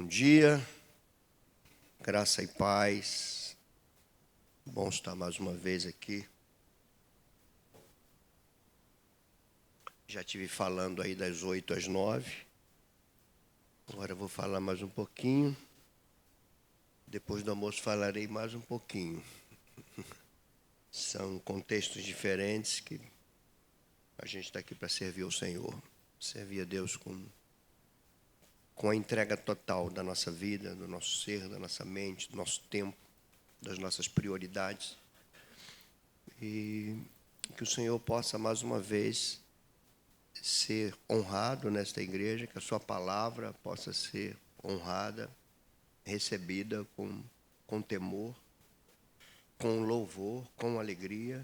Bom dia, graça e paz. Bom estar mais uma vez aqui. Já estive falando aí das 8 às 9. Agora eu vou falar mais um pouquinho. Depois do almoço falarei mais um pouquinho. São contextos diferentes que a gente está aqui para servir ao Senhor. Servir a Deus com a entrega total da nossa vida, do nosso ser, da nossa mente, do nosso tempo, das nossas prioridades. E que o Senhor possa, mais uma vez, ser honrado nesta igreja, que a sua palavra possa ser honrada, recebida com temor, com louvor, com alegria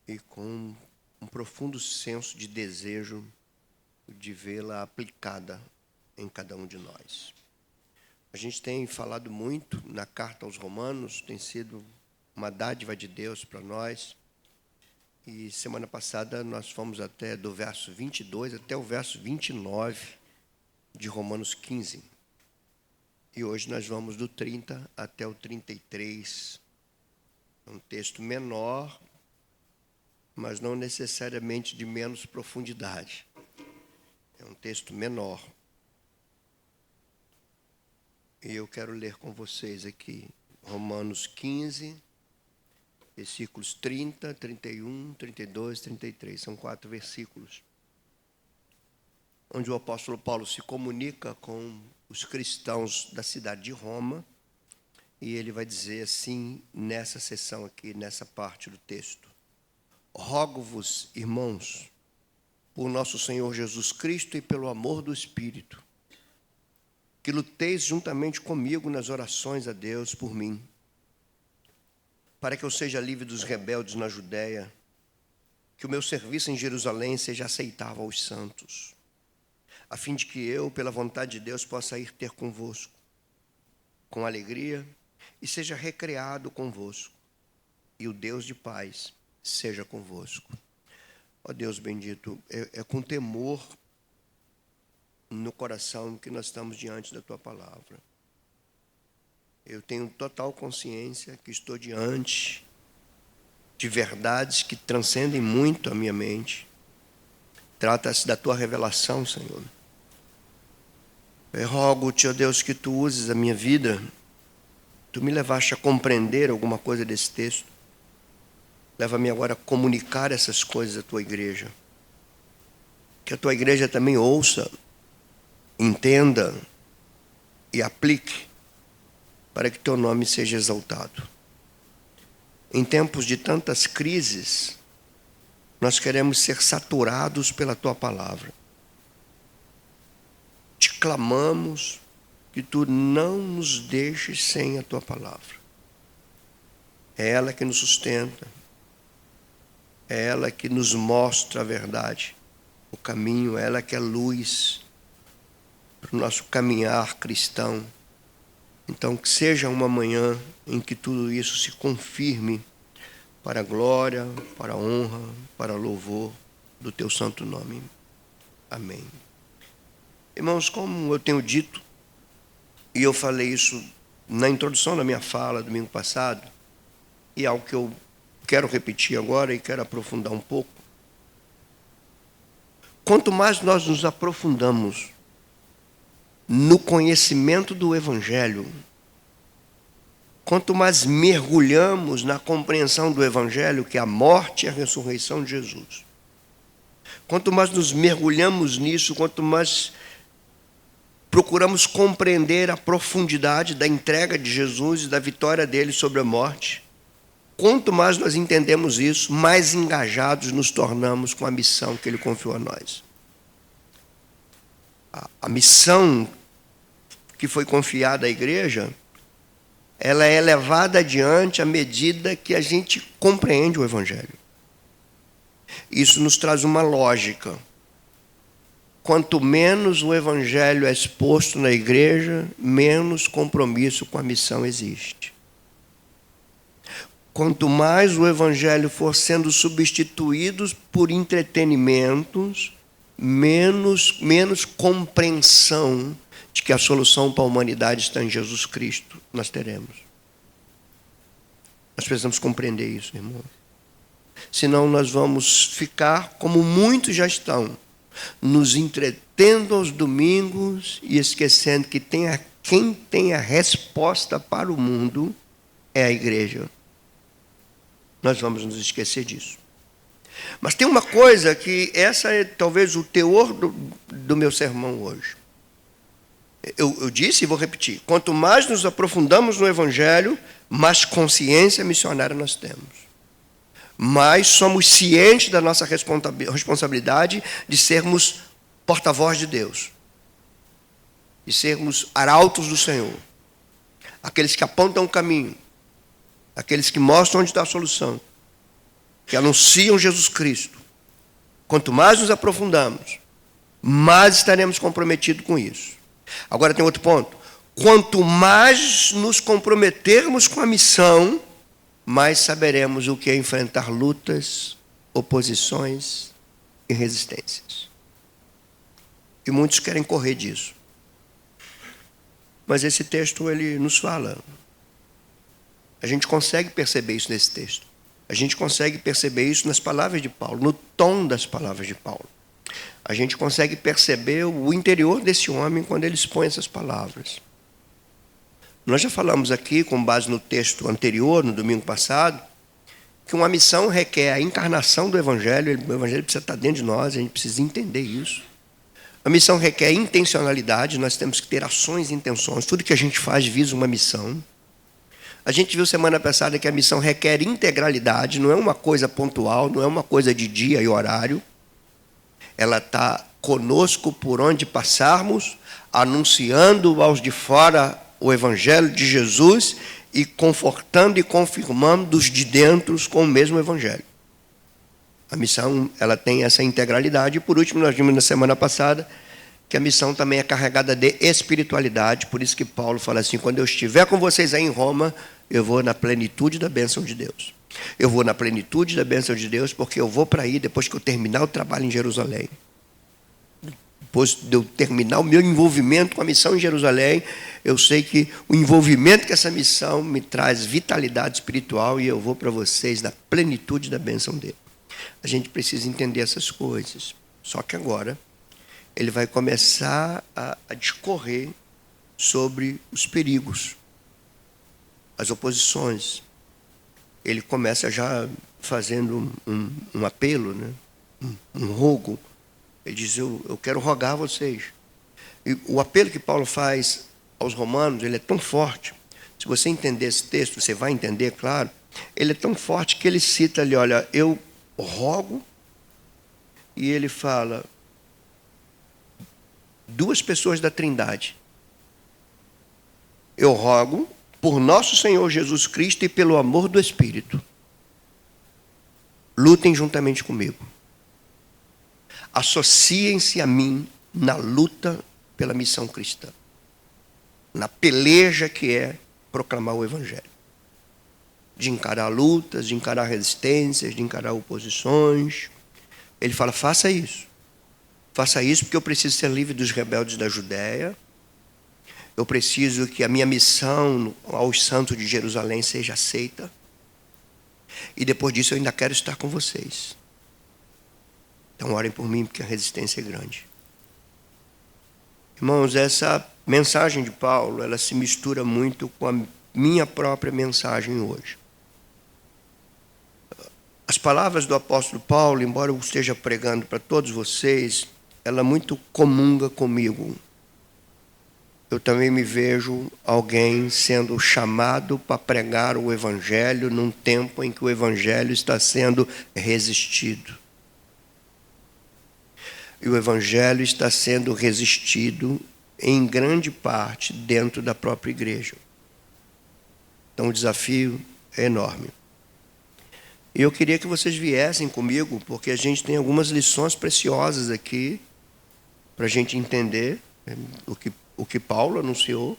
e com um profundo senso de desejo de vê-la aplicada em cada um de nós. A gente tem falado muito na carta aos Romanos, tem sido uma dádiva de Deus para nós. E semana passada nós fomos até do verso 22 até o verso 29 de Romanos 15. E hoje nós vamos do 30 até o 33. É um texto menor, mas não necessariamente de menos profundidade. É um texto menor. E eu quero ler com vocês aqui Romanos 15, versículos 30, 31, 32, 33. São 4 versículos, onde o apóstolo Paulo se comunica com os cristãos da cidade de Roma, e ele vai dizer assim, nessa seção aqui, nessa parte do texto: rogo-vos, irmãos, por nosso Senhor Jesus Cristo e pelo amor do Espírito, que luteis juntamente comigo nas orações a Deus por mim, para que eu seja livre dos rebeldes na Judéia, que o meu serviço em Jerusalém seja aceitável aos santos, a fim de que eu, pela vontade de Deus, possa ir ter convosco, com alegria, e seja recreado convosco, e o Deus de paz seja convosco. Ó Deus bendito, é com temor no coração que nós estamos diante da Tua palavra. Eu tenho total consciência que estou diante de verdades que transcendem muito a minha mente. Trata-se da Tua revelação, Senhor. Eu rogo-te, ó Deus, que Tu uses a minha vida. Tu me levaste a compreender alguma coisa desse texto. Leva-me agora a comunicar essas coisas à Tua igreja. Que a Tua igreja também ouça, entenda e aplique, para que Teu nome seja exaltado. Em tempos de tantas crises, nós queremos ser saturados pela Tua palavra. Te clamamos que Tu não nos deixes sem a Tua palavra. É ela que nos sustenta, é ela que nos mostra a verdade, o caminho, é ela que é luz para o nosso caminhar cristão. Então, que seja uma manhã em que tudo isso se confirme para a glória, para a honra, para o louvor do Teu santo nome. Amém. Irmãos, como eu tenho dito, e eu falei isso na introdução da minha fala domingo passado, e é algo que eu quero repetir agora e quero aprofundar um pouco. Quanto mais nós nos aprofundamos no conhecimento do Evangelho, quanto mais mergulhamos na compreensão do Evangelho, que é a morte e a ressurreição de Jesus, quanto mais nos mergulhamos nisso, quanto mais procuramos compreender a profundidade da entrega de Jesus e da vitória dele sobre a morte, quanto mais nós entendemos isso, mais engajados nos tornamos com a missão que ele confiou a nós. A missão que foi confiada à igreja, ela é levada adiante à medida que a gente compreende o Evangelho. Isso nos traz uma lógica. Quanto menos o Evangelho é exposto na igreja, menos compromisso com a missão existe. Quanto mais o Evangelho for sendo substituído por entretenimentos, menos compreensão de que a solução para a humanidade está em Jesus Cristo, nós teremos. Nós precisamos compreender isso, irmão. Senão nós vamos ficar como muitos já estão, nos entretendo aos domingos e esquecendo que quem tem a resposta para o mundo é a igreja. Nós vamos nos esquecer disso. Mas tem uma coisa que essa é talvez o teor do meu sermão hoje. Eu disse e vou repetir. Quanto mais nos aprofundamos no Evangelho, mais consciência missionária nós temos. Mais somos cientes da nossa responsabilidade de sermos porta-voz de Deus. De sermos arautos do Senhor. Aqueles que apontam o caminho. Aqueles que mostram onde está a solução. Que anunciam Jesus Cristo. Quanto mais nos aprofundamos, mais estaremos comprometidos com isso. Agora tem outro ponto. Quanto mais nos comprometermos com a missão, mais saberemos o que é enfrentar lutas, oposições e resistências. E muitos querem correr disso. Mas esse texto, ele nos fala. A gente consegue perceber isso nesse texto. A gente consegue perceber isso nas palavras de Paulo, no tom das palavras de Paulo. A gente consegue perceber o interior desse homem quando ele expõe essas palavras. Nós já falamos aqui, com base no texto anterior, no domingo passado, que uma missão requer a encarnação do Evangelho. O Evangelho precisa estar dentro de nós, a gente precisa entender isso. A missão requer intencionalidade, nós temos que ter ações e intenções. Tudo que a gente faz visa uma missão. A gente viu semana passada que a missão requer integralidade, não é uma coisa pontual, não é uma coisa de dia e horário. Ela está conosco por onde passarmos, anunciando aos de fora o Evangelho de Jesus e confortando e confirmando os de dentro com o mesmo Evangelho. A missão, ela tem essa integralidade. E por último, nós vimos na semana passada que a missão também é carregada de espiritualidade. Por isso que Paulo fala assim, quando eu estiver com vocês aí em Roma, eu vou na plenitude da bênção de Deus. Eu vou na plenitude da bênção de Deus porque eu vou para aí depois que eu terminar o trabalho em Jerusalém. Depois de eu terminar o meu envolvimento com a missão em Jerusalém, eu sei que o envolvimento com essa missão me traz vitalidade espiritual e eu vou para vocês na plenitude da bênção dele. A gente precisa entender essas coisas. Só que agora ele vai começar a discorrer sobre os perigos, as oposições. Ele começa já fazendo um apelo, né? um rogo. Ele diz, eu quero rogar a vocês. E o apelo que Paulo faz aos romanos, ele é tão forte. Se você entender esse texto, você vai entender, claro. Ele é tão forte que ele cita ali, olha, eu rogo, e ele fala, duas pessoas da Trindade. Eu rogo por nosso Senhor Jesus Cristo e pelo amor do Espírito. Lutem juntamente comigo. Associem-se a mim na luta pela missão cristã. Na peleja que é proclamar o Evangelho. De encarar lutas, de encarar resistências, de encarar oposições. Ele fala, faça isso. Faça isso porque eu preciso ser livre dos rebeldes da Judéia. Eu preciso que a minha missão aos santos de Jerusalém seja aceita. E depois disso eu ainda quero estar com vocês. Então orem por mim porque a resistência é grande. Irmãos, essa mensagem de Paulo, ela se mistura muito com a minha própria mensagem hoje. As palavras do apóstolo Paulo, embora eu esteja pregando para todos vocês, ela muito comunga comigo. Eu também me vejo alguém sendo chamado para pregar o Evangelho num tempo em que o Evangelho está sendo resistido. E o Evangelho está sendo resistido em grande parte dentro da própria igreja. Então o desafio é enorme. E eu queria que vocês viessem comigo, porque a gente tem algumas lições preciosas aqui para a gente entender o que Paulo anunciou.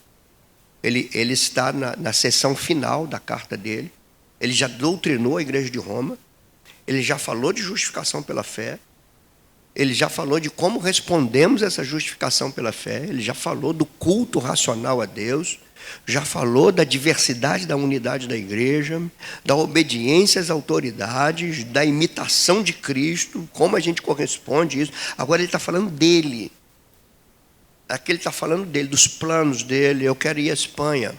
Ele está na seção final da carta dele. Ele já doutrinou a igreja de Roma. Ele já falou de justificação pela fé. Ele já falou de como respondemos essa justificação pela fé. Ele já falou do culto racional a Deus. Já falou da diversidade da unidade da igreja, da obediência às autoridades, da imitação de Cristo, como a gente corresponde a isso. Agora ele está falando dele. Aqui ele está falando dele, dos planos dele. Eu quero ir à Espanha.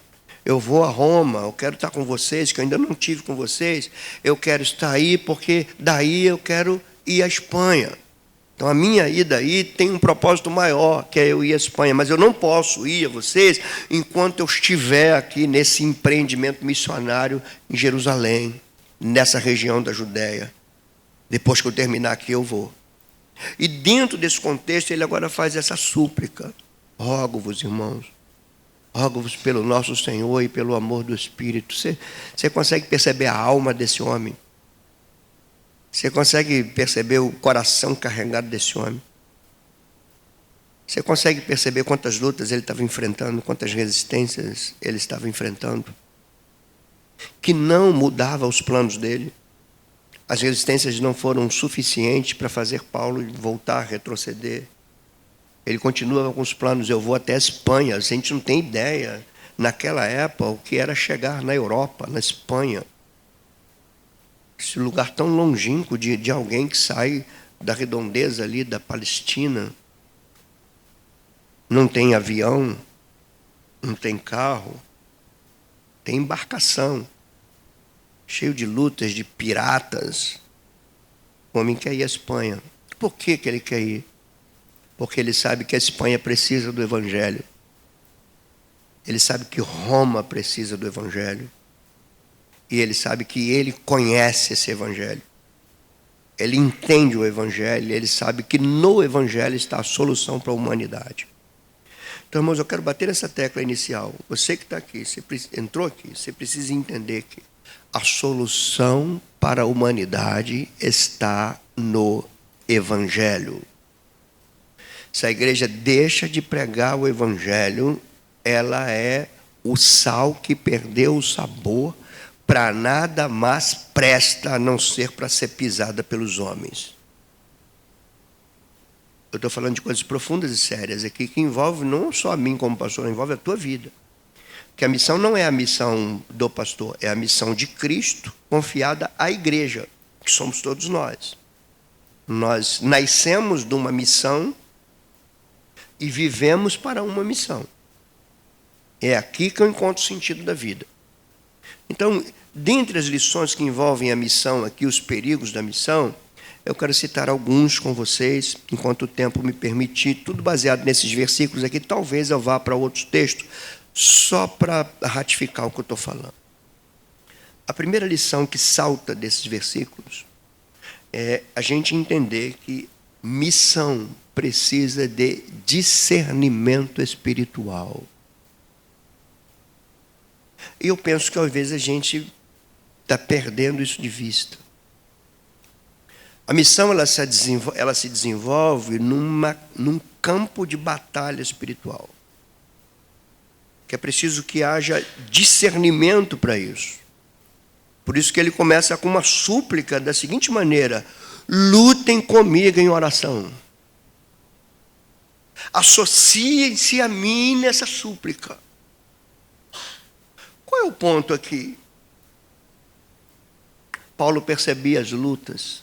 Eu vou a Roma, eu quero estar com vocês, que eu ainda não tive com vocês. Eu quero estar aí, porque daí eu quero ir à Espanha. Então, a minha ida aí tem um propósito maior, que é eu ir à Espanha. Mas eu não posso ir a vocês enquanto eu estiver aqui nesse empreendimento missionário em Jerusalém, nessa região da Judéia. Depois que eu terminar aqui, eu vou. E dentro desse contexto, ele agora faz essa súplica. Rogo-vos, irmãos, rogo-vos pelo nosso Senhor e pelo amor do Espírito. Você consegue perceber a alma desse homem? Você consegue perceber o coração carregado desse homem? Você consegue perceber quantas lutas ele estava enfrentando, quantas resistências ele estava enfrentando? Que não mudava os planos dele. As resistências não foram suficientes para fazer Paulo voltar, retroceder. Ele continua com os planos, eu vou até a Espanha. A gente não tem ideia, naquela época, o que era chegar na Europa, na Espanha. Esse lugar tão longínquo de alguém que sai da redondeza ali da Palestina. Não tem avião, não tem carro, tem embarcação, cheio de lutas, de piratas. O homem quer ir à Espanha. Por que ele quer ir? Porque ele sabe que a Espanha precisa do Evangelho. Ele sabe que Roma precisa do Evangelho. E ele sabe que ele conhece esse Evangelho. Ele entende o Evangelho, ele sabe que no Evangelho está a solução para a humanidade. Então, irmãos, eu quero bater nessa tecla inicial. Você que está aqui, você entrou aqui, você precisa entender que a solução para a humanidade está no Evangelho. Se a igreja deixa de pregar o Evangelho, ela é o sal que perdeu o sabor, para nada mais presta a não ser para ser pisada pelos homens. Eu estou falando de coisas profundas e sérias aqui, que envolve não só a mim como pastor, envolve a tua vida. Porque a missão não é a missão do pastor, é a missão de Cristo confiada à igreja, que somos todos nós. Nós nascemos de uma missão e vivemos para uma missão. É aqui que eu encontro o sentido da vida. Então, dentre as lições que envolvem a missão aqui, os perigos da missão, eu quero citar alguns com vocês, enquanto o tempo me permitir, tudo baseado nesses versículos aqui. Talvez eu vá para outros textos, só para ratificar o que eu estou falando. A primeira lição que salta desses versículos é a gente entender que missão precisa de discernimento espiritual. E eu penso que às vezes a gente está perdendo isso de vista. A missão ela se desenvolve num campo de batalha espiritual. Que é preciso que haja discernimento para isso. Por isso que ele começa com uma súplica da seguinte maneira: lutem comigo em oração. Associem-se a mim nessa súplica. Qual é o ponto aqui? Paulo percebia as lutas.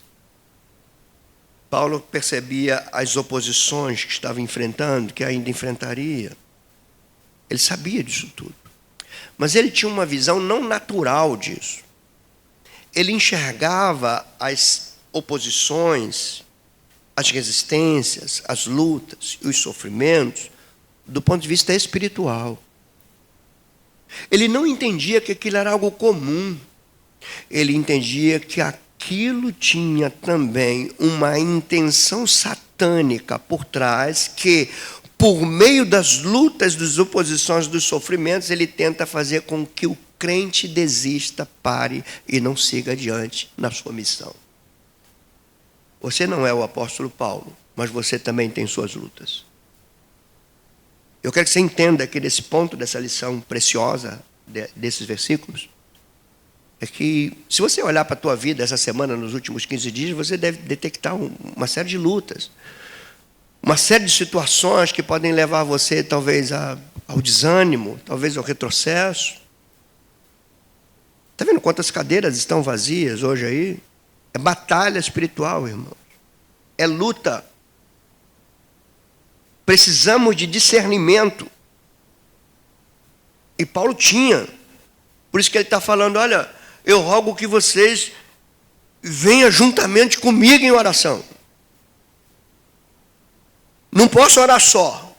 Paulo percebia as oposições que estava enfrentando, que ainda enfrentaria. Ele sabia disso tudo. Mas ele tinha uma visão não natural disso. Ele enxergava as oposições, as resistências, as lutas e os sofrimentos do ponto de vista espiritual. Ele não entendia que aquilo era algo comum. Ele entendia que aquilo tinha também uma intenção satânica por trás, que, por meio das lutas, das oposições, dos sofrimentos, ele tenta fazer com que o crente desista, pare e não siga adiante na sua missão. Você não é o apóstolo Paulo, mas você também tem suas lutas. Eu quero que você entenda que nesse ponto dessa lição preciosa, desses versículos, é que, se você olhar para a tua vida essa semana, nos últimos 15 dias, você deve detectar uma série de lutas, uma série de situações que podem levar você, talvez, ao desânimo, talvez ao retrocesso. Está vendo quantas cadeiras estão vazias hoje aí? É batalha espiritual, irmãos. É luta. Precisamos de discernimento. E Paulo tinha. Por isso que ele está falando, olha, eu rogo que vocês venham juntamente comigo em oração. Não posso orar só.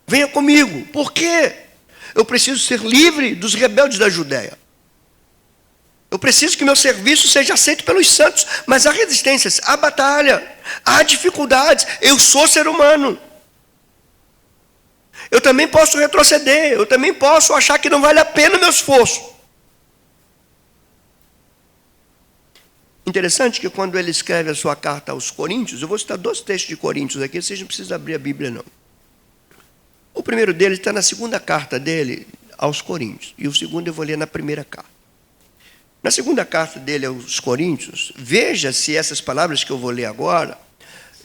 Venha comigo. Por quê? Eu preciso ser livre dos rebeldes da Judéia. Eu preciso que meu serviço seja aceito pelos santos. Mas há resistências, há batalha, há dificuldades. Eu sou ser humano. Eu também posso retroceder. Eu também posso achar que não vale a pena o meu esforço. Interessante que quando ele escreve a sua carta aos Coríntios, eu vou citar 2 textos de Coríntios aqui, vocês não precisam abrir a Bíblia, não. O primeiro deles está na segunda carta dele aos Coríntios, e o segundo eu vou ler na primeira carta. Na segunda carta dele aos Coríntios, veja se essas palavras que eu vou ler agora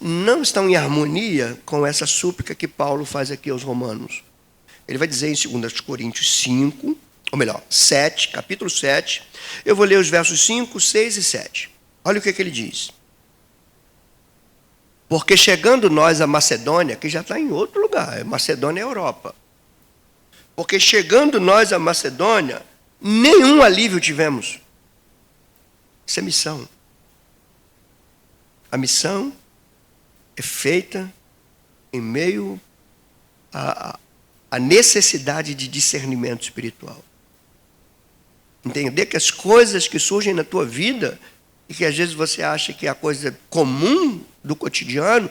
não estão em harmonia com essa súplica que Paulo faz aqui aos romanos. Ele vai dizer em 2 Coríntios 5, ou melhor, 7, capítulo 7, eu vou ler os versos 5, 6 e 7. Olha o que ele diz. Porque chegando nós a Macedônia, que já está em outro lugar, Macedônia é Europa. Porque chegando nós a Macedônia, nenhum alívio tivemos. Isso é missão. A missão é feita em meio à necessidade de discernimento espiritual. Entender que as coisas que surgem na tua vida, e que às vezes você acha que é a coisa comum do cotidiano,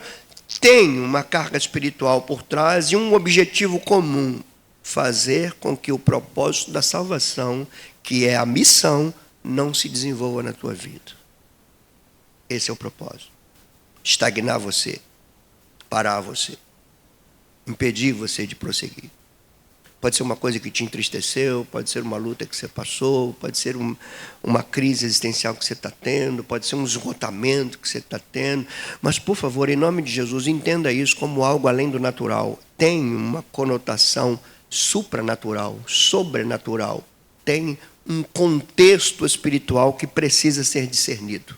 tem uma carga espiritual por trás e um objetivo comum: fazer com que o propósito da salvação, que é a missão, não se desenvolva na tua vida. Esse é o propósito. Estagnar você, parar você, impedir você de prosseguir. Pode ser uma coisa que te entristeceu, pode ser uma luta que você passou, pode ser uma crise existencial que você está tendo, pode ser um esgotamento que você está tendo. Mas, por favor, em nome de Jesus, entenda isso como algo além do natural. Tem uma conotação supranatural, sobrenatural. Tem um contexto espiritual que precisa ser discernido.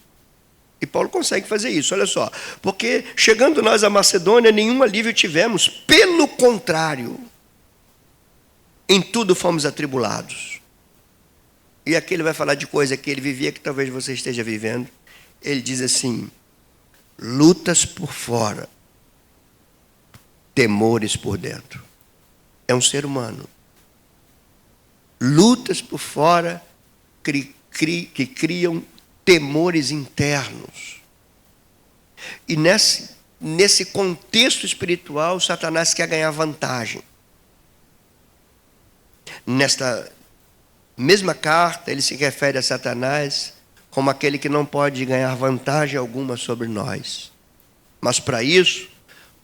E Paulo consegue fazer isso, olha só. Porque chegando nós a Macedônia, nenhum alívio tivemos. Pelo contrário, em tudo fomos atribulados. E aqui ele vai falar de coisa que ele vivia, que talvez você esteja vivendo. Ele diz assim: lutas por fora, temores por dentro. É um ser humano. Lutas por fora que criam temores internos. E nesse contexto espiritual, Satanás quer ganhar vantagem. Nesta mesma carta, ele se refere a Satanás como aquele que não pode ganhar vantagem alguma sobre nós. Mas para isso,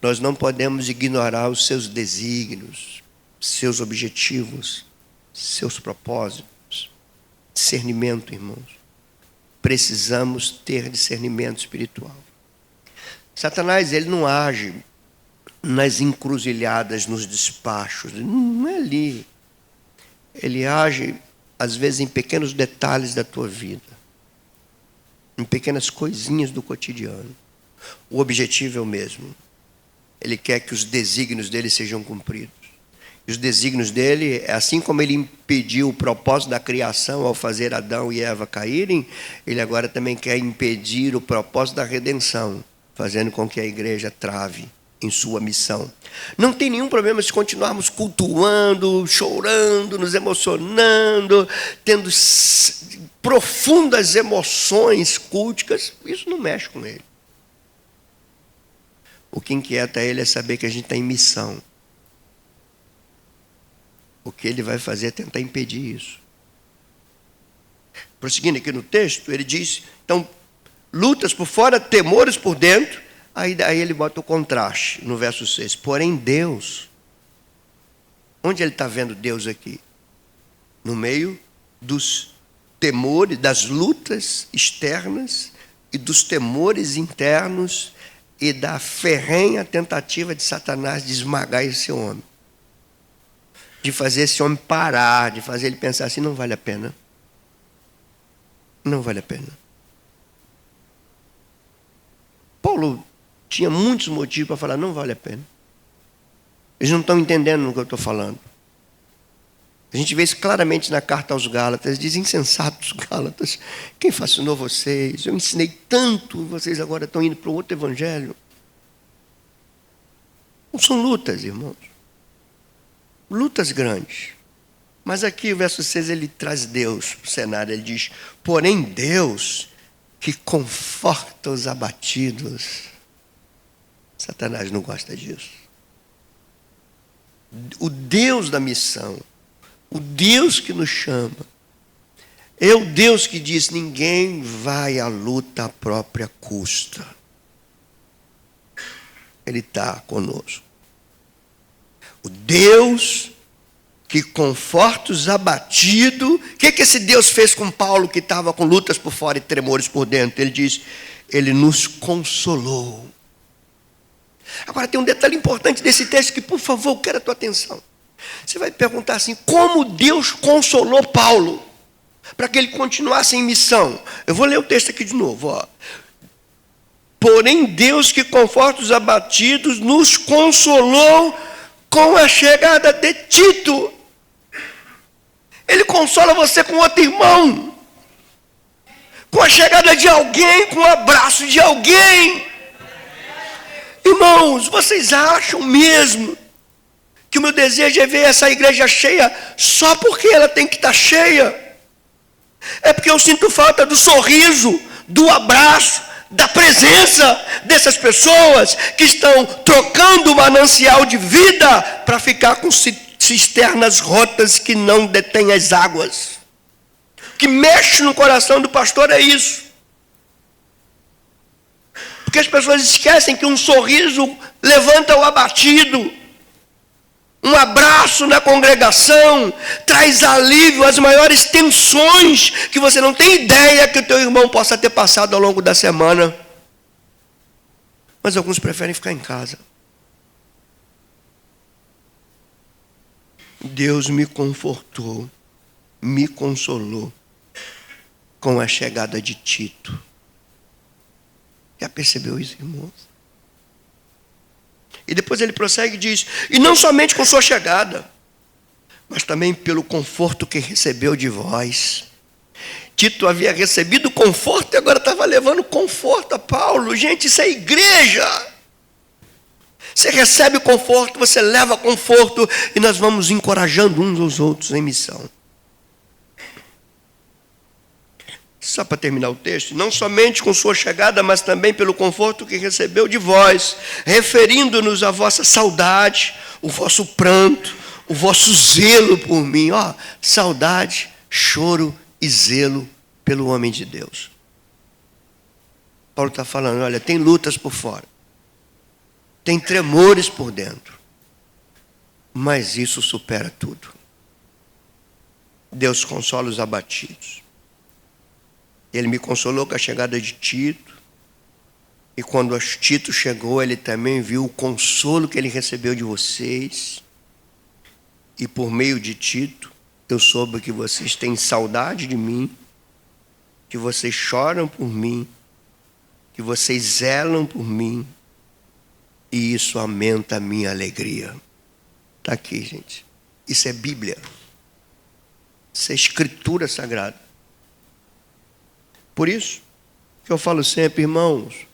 nós não podemos ignorar os seus desígnios, seus objetivos, seus propósitos. Discernimento, irmãos. Precisamos ter discernimento espiritual. Satanás, ele não age nas encruzilhadas, nos despachos. Não é ali. Ele age, às vezes, em pequenos detalhes da tua vida. Em pequenas coisinhas do cotidiano. O objetivo é o mesmo. Ele quer que os desígnios dele sejam cumpridos. E os desígnios dele, assim como ele impediu o propósito da criação ao fazer Adão e Eva caírem, ele agora também quer impedir o propósito da redenção, fazendo com que a igreja trave em sua missão. Não tem nenhum problema se continuarmos cultuando, chorando, nos emocionando, tendo profundas emoções culticas. Isso não mexe com ele. O que inquieta ele é saber que a gente está em missão. O que ele vai fazer é tentar impedir isso. Prosseguindo aqui no texto, ele diz, então, lutas por fora, temores por dentro. Aí ele bota o contraste no verso 6. Porém, Deus, onde ele está vendo Deus aqui? No meio dos temores, das lutas externas e dos temores internos e da ferrenha tentativa de Satanás de esmagar esse homem. De fazer esse homem parar, de fazer ele pensar assim, não vale a pena. Não vale a pena. Paulo tinha muitos motivos para falar, não vale a pena. Eles não estão entendendo o que eu estou falando. A gente vê isso claramente na carta aos Gálatas. Diz, insensatos Gálatas, quem fascinou vocês? Eu ensinei tanto, vocês agora estão indo para outro evangelho. Não são lutas, irmãos. Lutas grandes. Mas aqui o verso 6, ele traz Deus para o cenário. Ele diz, porém Deus que conforta os abatidos. Satanás não gosta disso. O Deus da missão, o Deus que nos chama, é o Deus que diz, ninguém vai à luta à própria custa. Ele está conosco. O Deus que conforta os abatidos. O que esse Deus fez com Paulo, que estava com lutas por fora e tremores por dentro? Ele diz, ele nos consolou. Agora tem um detalhe importante desse texto que, por favor, eu quero a tua atenção. Você vai perguntar assim, como Deus consolou Paulo para que ele continuasse em missão? Eu vou ler o texto aqui de novo. Ó. Porém, Deus que conforta os abatidos nos consolou com a chegada de Tito. Ele consola você com outro irmão, com a chegada de alguém, com o abraço de alguém. Irmãos, vocês acham mesmo que o meu desejo é ver essa igreja cheia só porque ela tem que estar cheia? É porque eu sinto falta do sorriso, do abraço, da presença dessas pessoas que estão trocando o manancial de vida para ficar com cisternas rotas que não detêm as águas. O que mexe no coração do pastor é isso. Porque as pessoas esquecem que um sorriso levanta o abatido. Um abraço na congregação traz alívio às maiores tensões que você não tem ideia que o teu irmão possa ter passado ao longo da semana. Mas alguns preferem ficar em casa. Deus me confortou, me consolou com a chegada de Tito. Já percebeu isso, irmãos? E depois ele prossegue e diz, e não somente com sua chegada, mas também pelo conforto que recebeu de vós. Tito havia recebido conforto e agora estava levando conforto a Paulo. Gente, isso é igreja. Você recebe conforto, você leva conforto e nós vamos encorajando uns aos outros em missão. Só para terminar o texto, não somente com sua chegada, mas também pelo conforto que recebeu de vós, referindo-nos à vossa saudade, o vosso pranto, o vosso zelo por mim. Ó, saudade, choro e zelo pelo homem de Deus. Paulo está falando, olha, tem lutas por fora, tem tremores por dentro, mas isso supera tudo. Deus consola os abatidos. Ele me consolou com a chegada de Tito. E quando Tito chegou, ele também viu o consolo que ele recebeu de vocês. E por meio de Tito, eu soube que vocês têm saudade de mim, que vocês choram por mim, que vocês zelam por mim. E isso aumenta a minha alegria. Está aqui, gente. Isso é Bíblia. Isso é Escritura Sagrada. Por isso que eu falo sempre, irmãos,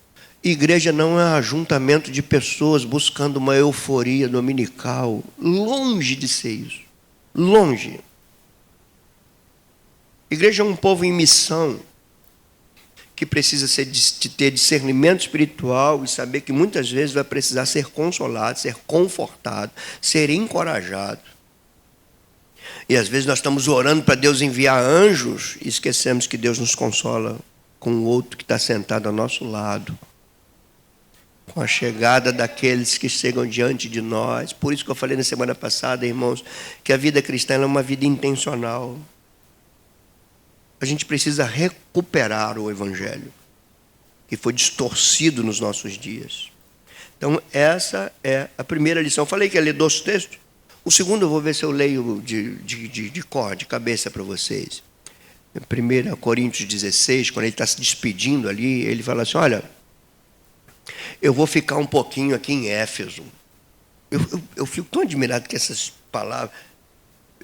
igreja não é um ajuntamento de pessoas buscando uma euforia dominical. Longe de ser isso. Longe. Igreja é um povo em missão, que precisa de ter discernimento espiritual e saber que muitas vezes vai precisar ser consolado, ser confortado, ser encorajado. E às vezes nós estamos orando para Deus enviar anjos e esquecemos que Deus nos consola com o outro que está sentado ao nosso lado, com a chegada daqueles que chegam diante de nós. Por isso que eu falei na semana passada, irmãos, que a vida cristã é uma vida intencional. A gente precisa recuperar o Evangelho, que foi distorcido nos nossos dias. Então, essa é a primeira lição. Eu falei que ia ler 2 textos. O segundo eu vou ver se eu leio de cor, de cabeça para vocês. 1 Coríntios 16, quando ele está se despedindo ali, ele fala assim, olha, eu vou ficar um pouquinho aqui em Éfeso. Eu fico tão admirado que essas palavras...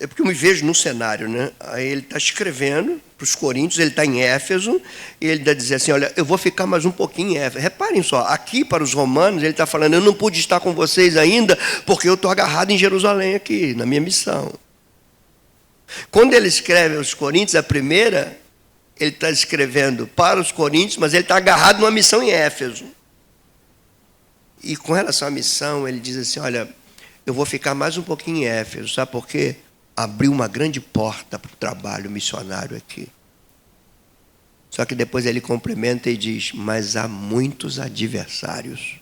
É porque eu me vejo no cenário, né? Aí ele está escrevendo para os coríntios, ele está em Éfeso, e ele está dizendo assim, olha, eu vou ficar mais um pouquinho em Éfeso. Reparem só, aqui para os romanos, ele está falando, eu não pude estar com vocês ainda, porque eu estou agarrado em Jerusalém aqui, na minha missão. Quando ele escreve aos coríntios, a primeira, ele está escrevendo para os coríntios, mas ele está agarrado numa missão em Éfeso. E com relação à missão, ele diz assim, olha, eu vou ficar mais um pouquinho em Éfeso, sabe por quê? Abriu uma grande porta para o trabalho missionário aqui. Só que depois ele complementa e diz, mas há muitos adversários.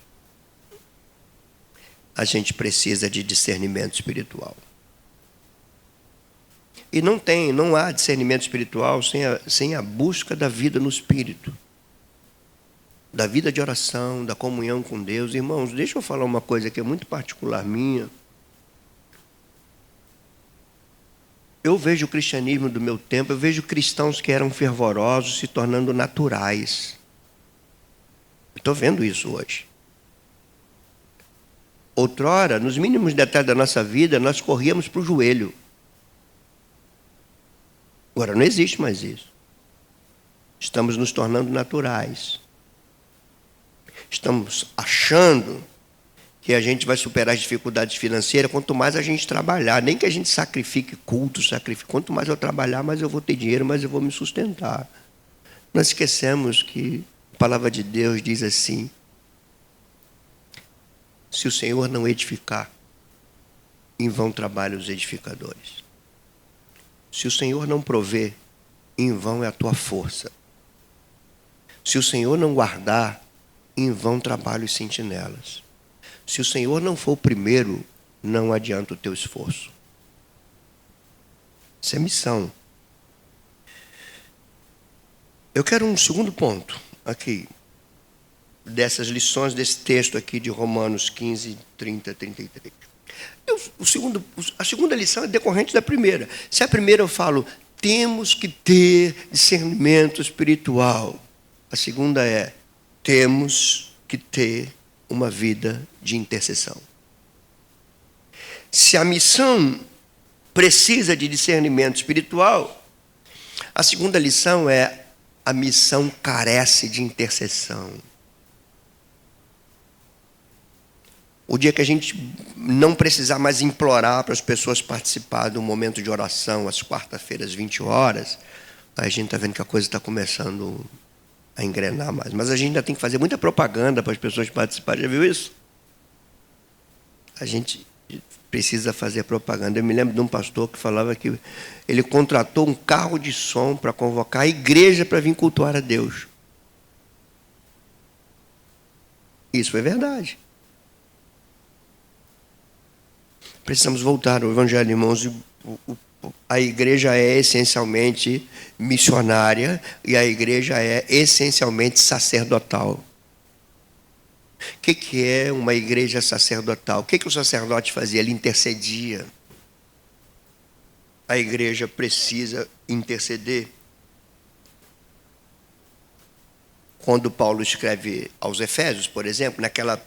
A gente precisa de discernimento espiritual. E não há discernimento espiritual sem a busca da vida no Espírito. Da vida de oração, da comunhão com Deus. Irmãos, deixa eu falar uma coisa que é muito particular minha. Eu vejo o cristianismo do meu tempo, eu vejo cristãos que eram fervorosos se tornando naturais. Estou vendo isso hoje. Outrora, nos mínimos detalhes da nossa vida, nós corríamos para o joelho. Agora não existe mais isso. Estamos nos tornando naturais. Estamos achando que a gente vai superar as dificuldades financeiras, quanto mais a gente trabalhar, nem que a gente sacrifique culto, quanto mais eu trabalhar, mais eu vou ter dinheiro, mais eu vou me sustentar. Nós esquecemos que a palavra de Deus diz assim, se o Senhor não edificar, em vão trabalham os edificadores. Se o Senhor não prover, em vão é a tua força. Se o Senhor não guardar, em vão trabalham os sentinelas. Se o Senhor não for o primeiro, não adianta o teu esforço. Isso é missão. Eu quero um segundo ponto aqui, dessas lições desse texto aqui de Romanos 15, 30, 33. A segunda lição é decorrente da primeira. Se a primeira eu falo, temos que ter discernimento espiritual. A segunda é, temos que ter uma vida de intercessão. Se a missão precisa de discernimento espiritual, a segunda lição é, a missão carece de intercessão. O dia que a gente não precisar mais implorar para as pessoas participarem do momento de oração, às quarta-feiras, 20 horas, aí a gente está vendo que a coisa está começando a engrenar mais. Mas a gente ainda tem que fazer muita propaganda para as pessoas participarem. Já viu isso? A gente precisa fazer propaganda. Eu me lembro de um pastor que falava que ele contratou um carro de som para convocar a igreja para vir cultuar a Deus. Isso é verdade. Precisamos voltar ao Evangelho, irmãos. A igreja é essencialmente missionária e a igreja é essencialmente sacerdotal. O que é uma igreja sacerdotal? O que o sacerdote fazia? Ele intercedia. A igreja precisa interceder. Quando Paulo escreve aos Efésios, por exemplo, naquela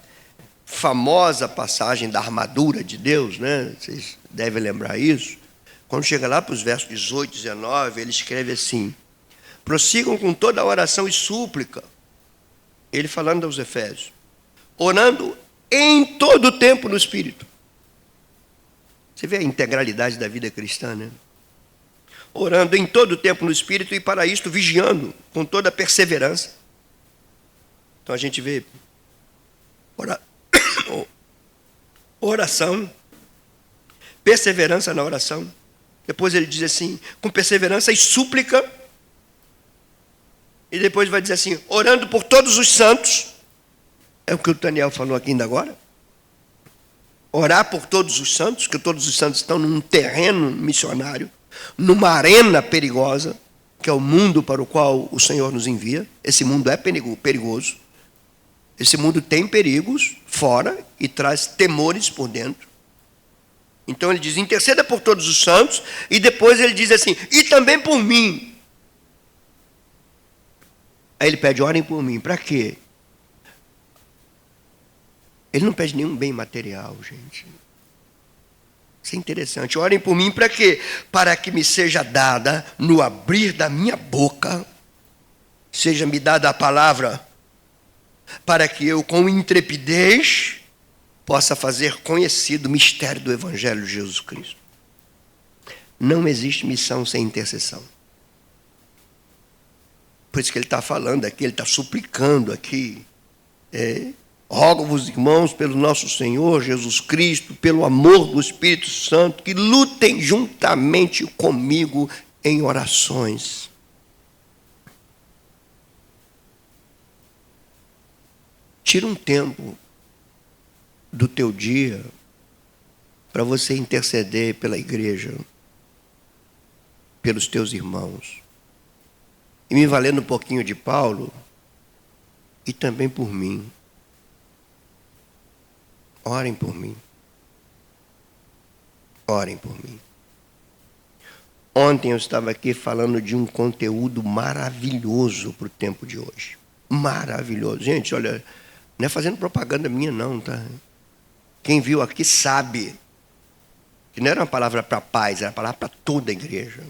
famosa passagem da armadura de Deus, né? Vocês devem lembrar isso. Quando chega lá para os versos 18 e 19, ele escreve assim, prossigam com toda a oração e súplica, ele falando aos Efésios, orando em todo o tempo no Espírito. Você vê a integralidade da vida cristã, né? Orando em todo o tempo no Espírito e para isto vigiando com toda a perseverança. Então a gente vê oração, perseverança na oração. Depois ele diz assim, com perseverança e súplica. E depois vai dizer assim, orando por todos os santos. É o que o Daniel falou aqui ainda agora. Orar por todos os santos, que todos os santos estão num terreno missionário, numa arena perigosa, que é o mundo para o qual o Senhor nos envia. Esse mundo é perigoso. Esse mundo tem perigos fora e traz temores por dentro. Então ele diz, interceda por todos os santos, e depois ele diz assim, e também por mim. Aí ele pede, orem por mim. Para quê? Ele não pede nenhum bem material, gente. Isso é interessante. Orem por mim para quê? Para que me seja dada, no abrir da minha boca, seja me dada a palavra, para que eu, com intrepidez, possa fazer conhecido o mistério do Evangelho de Jesus Cristo. Não existe missão sem intercessão. Por isso que ele está falando aqui, ele está suplicando aqui. Rogo-vos, irmãos, pelo nosso Senhor Jesus Cristo, pelo amor do Espírito Santo, que lutem juntamente comigo em orações. Tira um tempo do teu dia para você interceder pela igreja, pelos teus irmãos. E me valendo um pouquinho de Paulo, e também por mim. Orem por mim. Orem por mim. Ontem eu estava aqui falando de um conteúdo maravilhoso para o tempo de hoje. Maravilhoso. Gente, olha, não é fazendo propaganda minha não, tá? Quem viu aqui sabe que não era uma palavra para paz, era uma palavra para toda a igreja.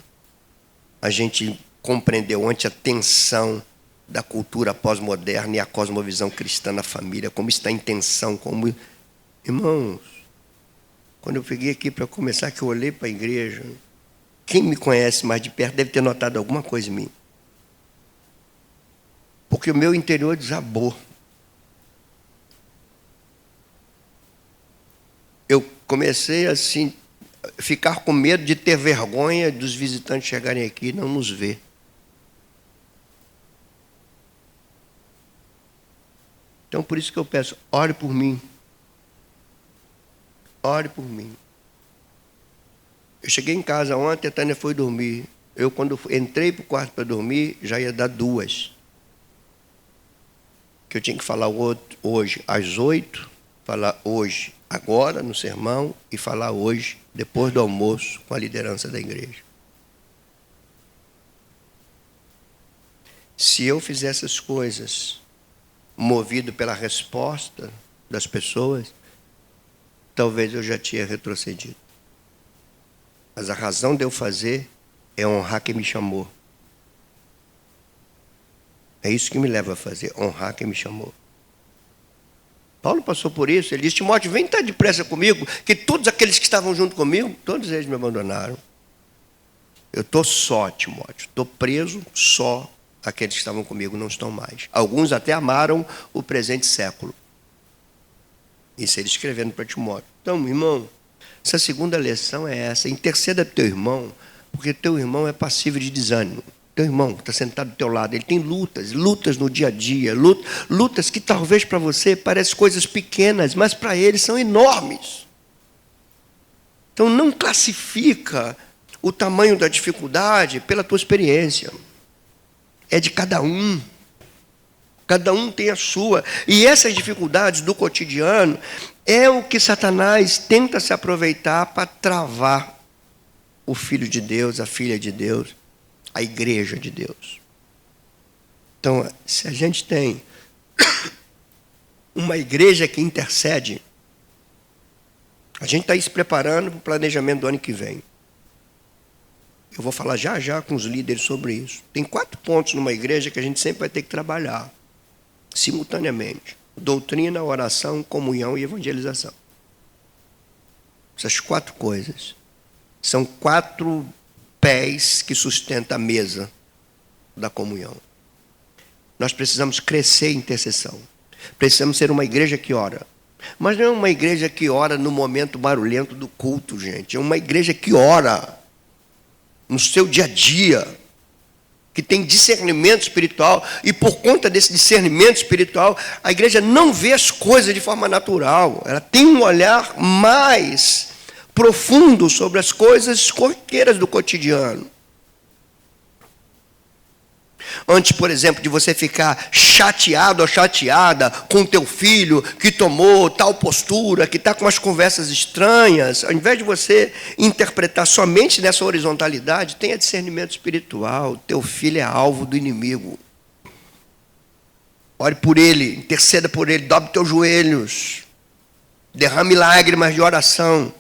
A gente compreendeu ontem a tensão da cultura pós-moderna e a cosmovisão cristã na família, como está em tensão, como... Irmãos, quando eu peguei aqui para começar, que eu olhei para a igreja, quem me conhece mais de perto deve ter notado alguma coisa em mim. Porque o meu interior desabou. Eu comecei assim, ficar com medo de ter vergonha dos visitantes chegarem aqui e não nos ver. Então, por isso que eu peço, ore por mim. Ore por mim. Eu cheguei em casa ontem, a Tânia foi dormir. Eu, quando entrei para o quarto para dormir, já ia dar 2. Que eu tinha que falar hoje às 8, falar hoje, agora, no sermão, e falar hoje, depois do almoço, com a liderança da igreja. Se eu fizer essas coisas, movido pela resposta das pessoas, talvez eu já tinha retrocedido. Mas a razão de eu fazer é honrar quem me chamou. É isso que me leva a fazer, honrar quem me chamou. Paulo passou por isso, ele disse, Timóteo, vem estar depressa comigo, que todos aqueles que estavam junto comigo, todos eles me abandonaram. Eu estou só, Timóteo, estou preso só, aqueles que estavam comigo não estão mais. Alguns até amaram o presente século. Isso ele escrevendo para Timóteo. Então, irmão, essa segunda lição é essa. Interceda para teu irmão, porque teu irmão é passível de desânimo. Teu irmão que está sentado do teu lado, ele tem lutas no dia a dia, lutas que talvez para você parecem coisas pequenas, mas para ele são enormes. Então, não classifica o tamanho da dificuldade pela tua experiência. É de cada um. Cada um tem a sua. E essas dificuldades do cotidiano é o que Satanás tenta se aproveitar para travar o Filho de Deus, a Filha de Deus, a Igreja de Deus. Então, se a gente tem uma igreja que intercede, a gente está aí se preparando para o planejamento do ano que vem. Eu vou falar já com os líderes sobre isso. Tem 4 pontos numa igreja que a gente sempre vai ter que trabalhar simultaneamente: doutrina, oração, comunhão e evangelização. Essas 4 coisas são 4 pés que sustentam a mesa da comunhão. Nós precisamos crescer em intercessão. Precisamos ser uma igreja que ora. Mas não é uma igreja que ora no momento barulhento do culto, gente. É uma igreja que ora no seu dia a dia, que tem discernimento espiritual, e por conta desse discernimento espiritual, a igreja não vê as coisas de forma natural. Ela tem um olhar mais profundo sobre as coisas corriqueiras do cotidiano. Antes, por exemplo, de você ficar chateado ou chateada com o teu filho que tomou tal postura, que está com umas conversas estranhas, ao invés de você interpretar somente nessa horizontalidade, tenha discernimento espiritual. Teu filho é alvo do inimigo. Ore por ele, interceda por ele, dobre teus joelhos, derrame lágrimas de oração.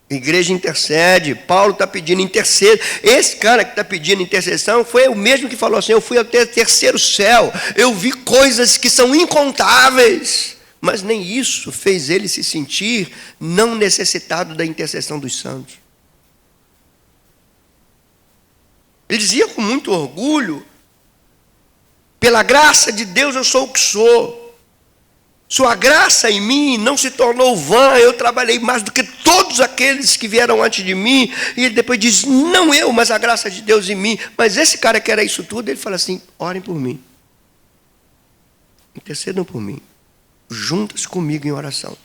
A igreja intercede, Paulo está pedindo interceder. Esse cara que está pedindo intercessão foi o mesmo que falou assim: eu fui até o terceiro céu, eu vi coisas que são incontáveis, mas nem isso fez ele se sentir não necessitado da intercessão dos santos. Ele dizia com muito orgulho: pela graça de Deus eu sou o que sou. Sua graça em mim não se tornou vã, eu trabalhei mais do que todos aqueles que vieram antes de mim. E ele depois diz: não eu, mas a graça de Deus em mim. Mas esse cara que era isso tudo, ele fala assim: orem por mim, intercedam por mim, juntas comigo em oração,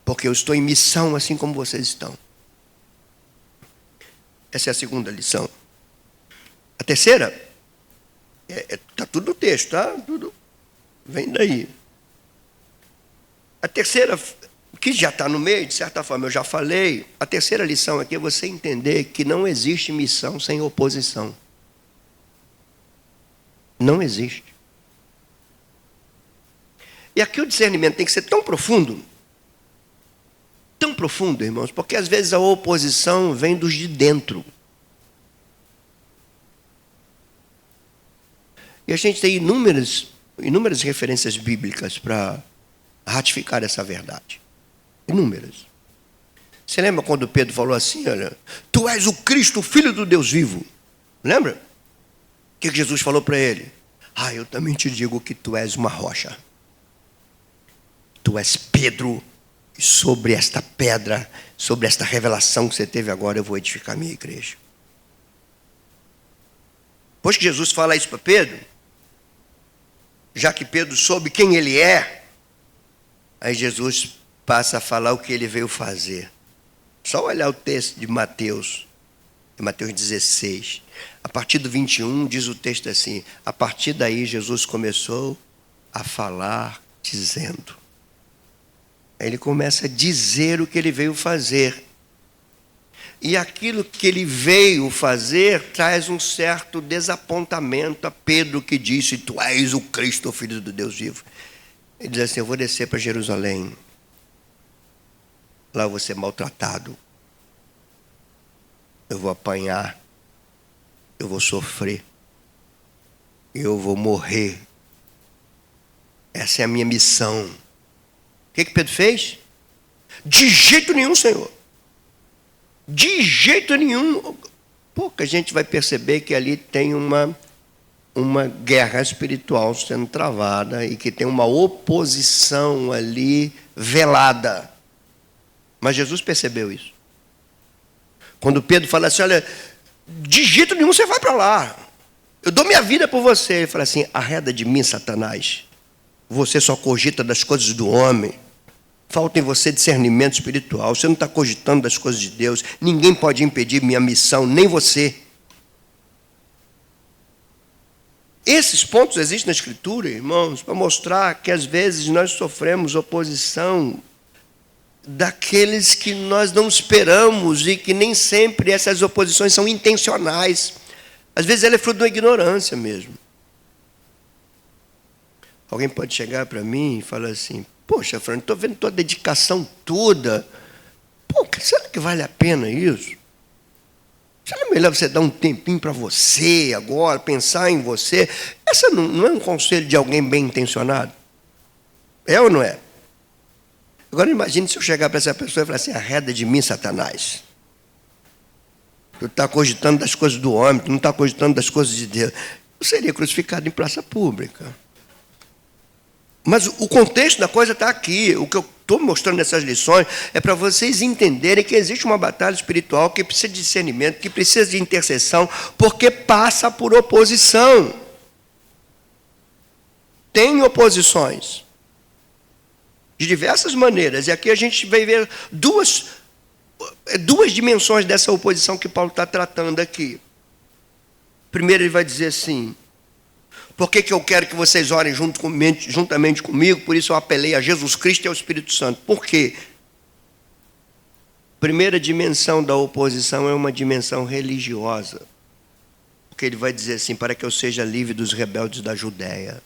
porque eu estou em missão assim como vocês estão. Essa é a segunda lição. A terceira, está tudo no texto, tá? Tudo vem daí. A terceira, que já está no meio, de certa forma eu já falei, a terceira lição aqui é você entender que não existe missão sem oposição. Não existe. E aqui o discernimento tem que ser tão profundo, irmãos, porque às vezes a oposição vem dos de dentro. E a gente tem inúmeras referências bíblicas para ratificar essa verdade. Inúmeras. Você lembra quando Pedro falou assim: olha, tu és o Cristo, o Filho do Deus vivo? Lembra? O que Jesus falou para ele? Eu também te digo que tu és uma rocha. Tu és Pedro, e sobre esta pedra, sobre esta revelação que você teve agora, eu vou edificar a minha igreja. Depois que Jesus fala isso para Pedro, já que Pedro soube quem ele é, aí Jesus passa a falar o que ele veio fazer. Só olhar o texto de Mateus 16. A partir do 21 diz o texto assim: a partir daí Jesus começou a falar dizendo. Aí ele começa a dizer o que ele veio fazer. E aquilo que ele veio fazer traz um certo desapontamento a Pedro, que disse: tu és o Cristo, o Filho do Deus vivo. Ele diz assim: eu vou descer para Jerusalém, lá eu vou ser maltratado, eu vou apanhar, eu vou sofrer, eu vou morrer. Essa é a minha missão. O que Pedro fez? De jeito nenhum, Senhor. De jeito nenhum. Pouca gente vai perceber que ali tem uma guerra espiritual sendo travada e que tem uma oposição ali velada. Mas Jesus percebeu isso. Quando Pedro fala assim: olha, de jeito nenhum você vai para lá, eu dou minha vida por você. Ele fala assim: arreda de mim, Satanás. Você só cogita das coisas do homem. Falta em você discernimento espiritual. Você não está cogitando das coisas de Deus. Ninguém pode impedir minha missão, nem você. Esses pontos existem na Escritura, irmãos, para mostrar que às vezes nós sofremos oposição daqueles que nós não esperamos e que nem sempre essas oposições são intencionais. Às vezes ela é fruto da ignorância mesmo. Alguém pode chegar para mim e falar assim: poxa, Fernando, estou vendo tua dedicação toda. Pô, será que vale a pena isso? Será melhor você dar um tempinho para você agora, pensar em você? Essa não é um conselho de alguém bem intencionado? É ou não é? Agora imagine se eu chegar para essa pessoa e falar assim: arreda de mim, Satanás. Tu está cogitando das coisas do homem, tu não está cogitando das coisas de Deus. Eu seria crucificado em praça pública. Mas o contexto da coisa está aqui. O que eu estou mostrando nessas lições é para vocês entenderem que existe uma batalha espiritual que precisa de discernimento, que precisa de intercessão, porque passa por oposição. Tem oposições de diversas maneiras. E aqui a gente vai ver duas dimensões dessa oposição que Paulo está tratando aqui. Primeiro ele vai dizer assim: por que eu quero que vocês orem juntamente comigo? Por isso eu apelei a Jesus Cristo e ao Espírito Santo. Por quê? Primeira dimensão da oposição é uma dimensão religiosa. Porque ele vai dizer assim: para que eu seja livre dos rebeldes da Judéia.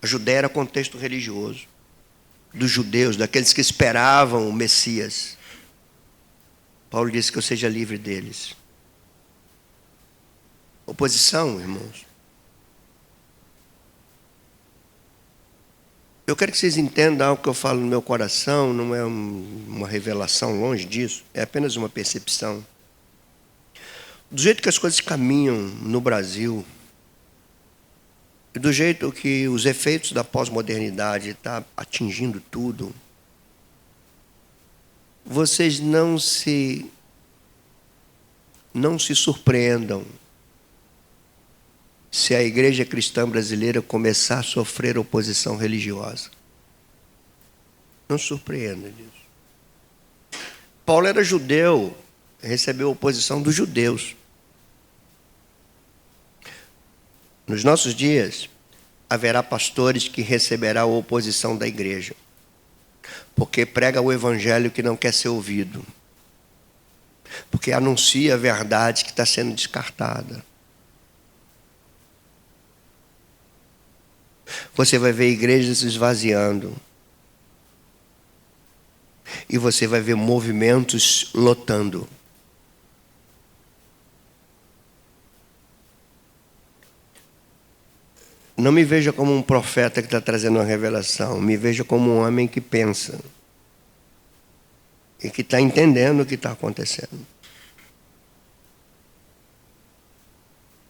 A Judéia era contexto religioso. Dos judeus, daqueles que esperavam o Messias. Paulo disse que eu seja livre deles. Oposição, irmãos. Eu quero que vocês entendam algo que eu falo no meu coração, não é uma revelação, longe disso, é apenas uma percepção. Do jeito que as coisas caminham no Brasil, e do jeito que os efeitos da pós-modernidade estão atingindo tudo, vocês não se surpreendam se a igreja cristã brasileira começar a sofrer oposição religiosa. Não se surpreenda disso. Paulo era judeu, recebeu oposição dos judeus. Nos nossos dias, haverá pastores que receberão a oposição da igreja, porque prega o evangelho que não quer ser ouvido, porque anuncia a verdade que está sendo descartada. Você vai ver igrejas se esvaziando, e você vai ver movimentos lotando. Não me veja como um profeta que está trazendo uma revelação. Me veja como um homem que pensa. E que está entendendo o que está acontecendo.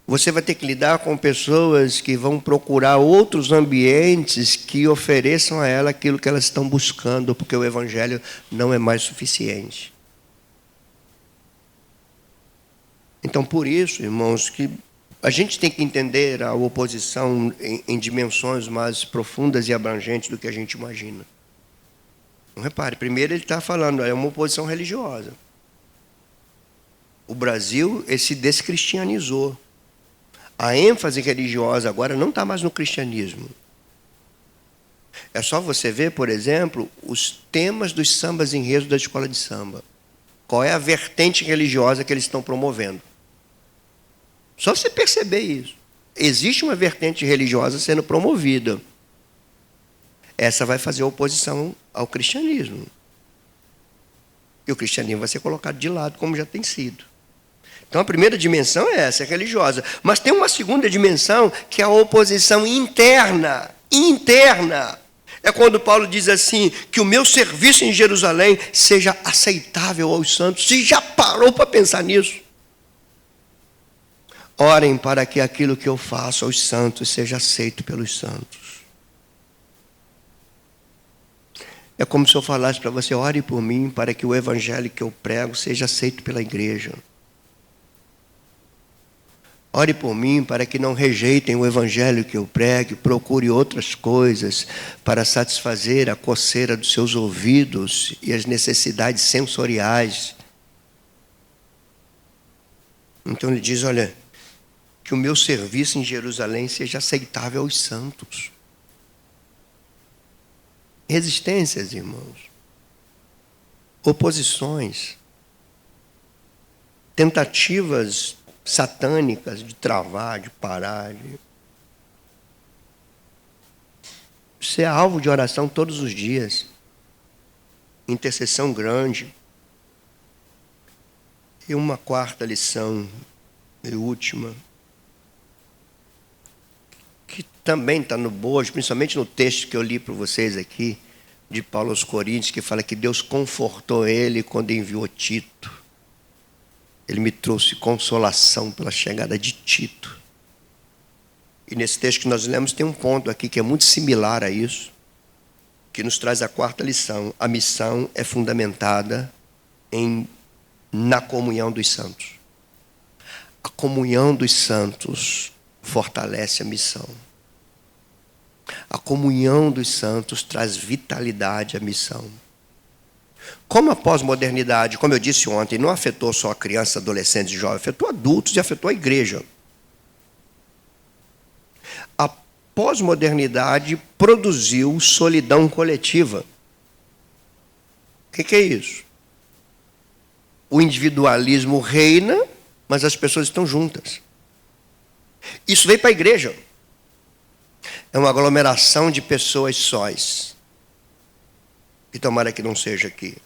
Você vai ter que lidar com pessoas que vão procurar outros ambientes que ofereçam a ela aquilo que elas estão buscando, porque o evangelho não é mais suficiente. Então, por isso, irmãos, que a gente tem que entender a oposição em dimensões mais profundas e abrangentes do que a gente imagina. Não repare, primeiro ele está falando, é uma oposição religiosa. O Brasil se descristianizou. A ênfase religiosa agora não está mais no cristianismo. É só você ver, por exemplo, os temas dos sambas enredos da escola de samba. Qual é a vertente religiosa que eles estão promovendo? Só você perceber isso. Existe uma vertente religiosa sendo promovida. Essa vai fazer oposição ao cristianismo. E o cristianismo vai ser colocado de lado, como já tem sido. Então a primeira dimensão é essa, é religiosa. Mas tem uma segunda dimensão, que é a oposição interna. Interna. É quando Paulo diz assim, que o meu serviço em Jerusalém seja aceitável aos santos. Você já parou para pensar nisso? Orem para que aquilo que eu faço aos santos seja aceito pelos santos. É como se eu falasse para você, ore por mim para que o evangelho que eu prego seja aceito pela igreja. Ore por mim para que não rejeitem o evangelho que eu prego, procure outras coisas para satisfazer a coceira dos seus ouvidos e as necessidades sensoriais. Então ele diz, olha, que o meu serviço em Jerusalém seja aceitável aos santos. Resistências, irmãos. Oposições. Tentativas satânicas de travar, de parar. Isso é alvo de oração todos os dias. Intercessão grande. E uma quarta lição, e última, que também está no bojo, principalmente no texto que eu li para vocês aqui, de Paulo aos Coríntios, que fala que Deus confortou ele quando enviou Tito. Ele me trouxe consolação pela chegada de Tito. E nesse texto que nós lemos tem um ponto aqui que é muito similar a isso, que nos traz a quarta lição. A missão é fundamentada na comunhão dos santos. A comunhão dos santos fortalece a missão. A comunhão dos santos traz vitalidade à missão. Como a pós-modernidade, como eu disse ontem, não afetou só crianças, adolescentes e jovens, afetou adultos e afetou a igreja. A pós-modernidade produziu solidão coletiva. O que é isso? O individualismo reina, mas as pessoas estão juntas. Isso veio para a igreja. É uma aglomeração de pessoas sós. E tomara que não seja aqui.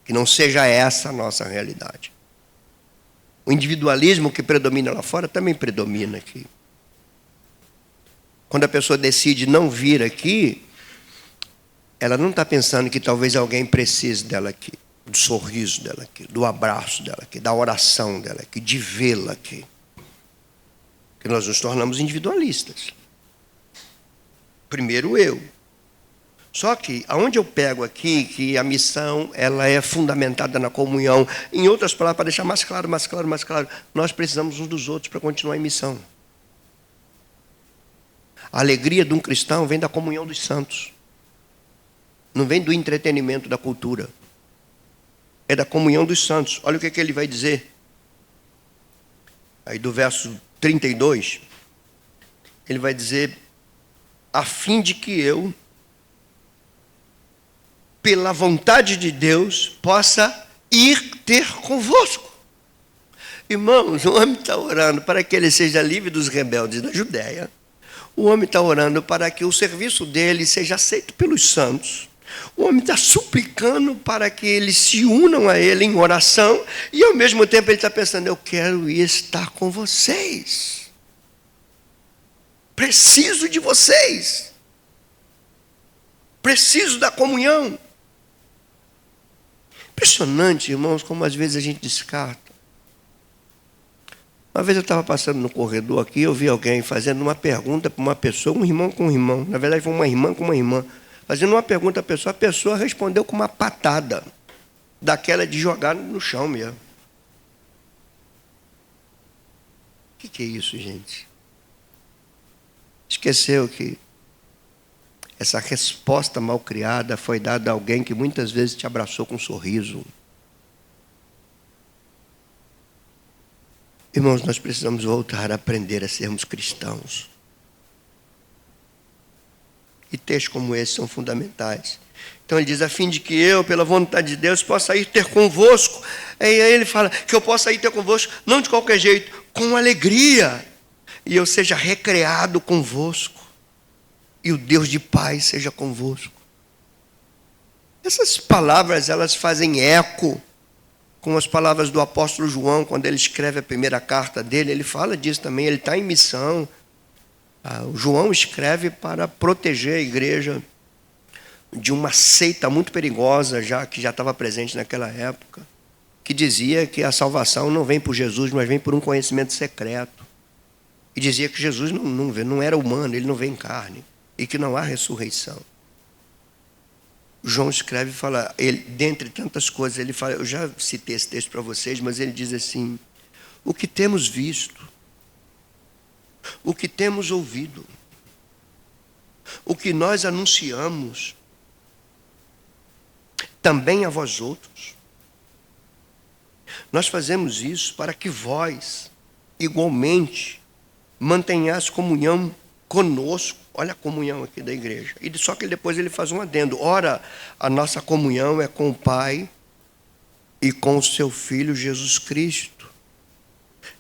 Que não seja essa a nossa realidade. O individualismo que predomina lá fora também predomina aqui. Quando a pessoa decide não vir aqui, ela não está pensando que talvez alguém precise dela aqui, do sorriso dela aqui, do abraço dela aqui, da oração dela aqui, de vê-la aqui. Porque nós nos tornamos individualistas. Primeiro eu. Só que, aonde eu pego aqui, que a missão ela é fundamentada na comunhão, em outras palavras, para deixar mais claro, nós precisamos uns dos outros para continuar em missão. A alegria de um cristão vem da comunhão dos santos. Não vem do entretenimento da cultura. É da comunhão dos santos. Olha o que ele vai dizer. Aí do verso 32, ele vai dizer, a fim de que eu, pela vontade de Deus, possa ir ter convosco. Irmãos, o homem está orando para que ele seja livre dos rebeldes da Judéia. O homem está orando para que o serviço dele seja aceito pelos santos. O homem está suplicando para que eles se unam a ele em oração. E ao mesmo tempo ele está pensando, eu quero ir estar com vocês. Preciso de vocês. Preciso da comunhão. Impressionante, irmãos, como às vezes a gente descarta. Uma vez eu estava passando no corredor aqui, eu vi alguém fazendo uma pergunta para uma pessoa, um irmão com um irmão. Na verdade, foi uma irmã com uma irmã. Fazendo uma pergunta à pessoa, a pessoa respondeu com uma patada, daquela de jogar no chão mesmo. O que é isso, gente? Esqueceu que essa resposta mal criada foi dada a alguém que muitas vezes te abraçou com um sorriso. Irmãos, nós precisamos voltar a aprender a sermos cristãos. E textos como esse são fundamentais. Então ele diz, a fim de que eu, pela vontade de Deus, possa ir ter convosco. E aí ele fala que eu possa ir ter convosco, não de qualquer jeito, com alegria. E eu seja recreado convosco. E o Deus de paz seja convosco. Essas palavras, elas fazem eco com as palavras do apóstolo João, quando ele escreve a primeira carta dele, ele fala disso também, ele está em missão. O João escreve para proteger a igreja de uma seita muito perigosa, que já estava presente naquela época, que dizia que a salvação não vem por Jesus, mas vem por um conhecimento secreto. E dizia que Jesus não era humano, ele não vem em carne, e que não há ressurreição. João escreve e fala, dentre tantas coisas, ele fala, eu já citei esse texto para vocês, mas ele diz assim, o que temos visto, o que temos ouvido, o que nós anunciamos, também a vós outros. Nós fazemos isso para que vós, igualmente, mantenhais comunhão conosco. Olha a comunhão aqui da igreja. E só que depois ele faz um adendo. Ora, a nossa comunhão é com o Pai e com o seu Filho Jesus Cristo.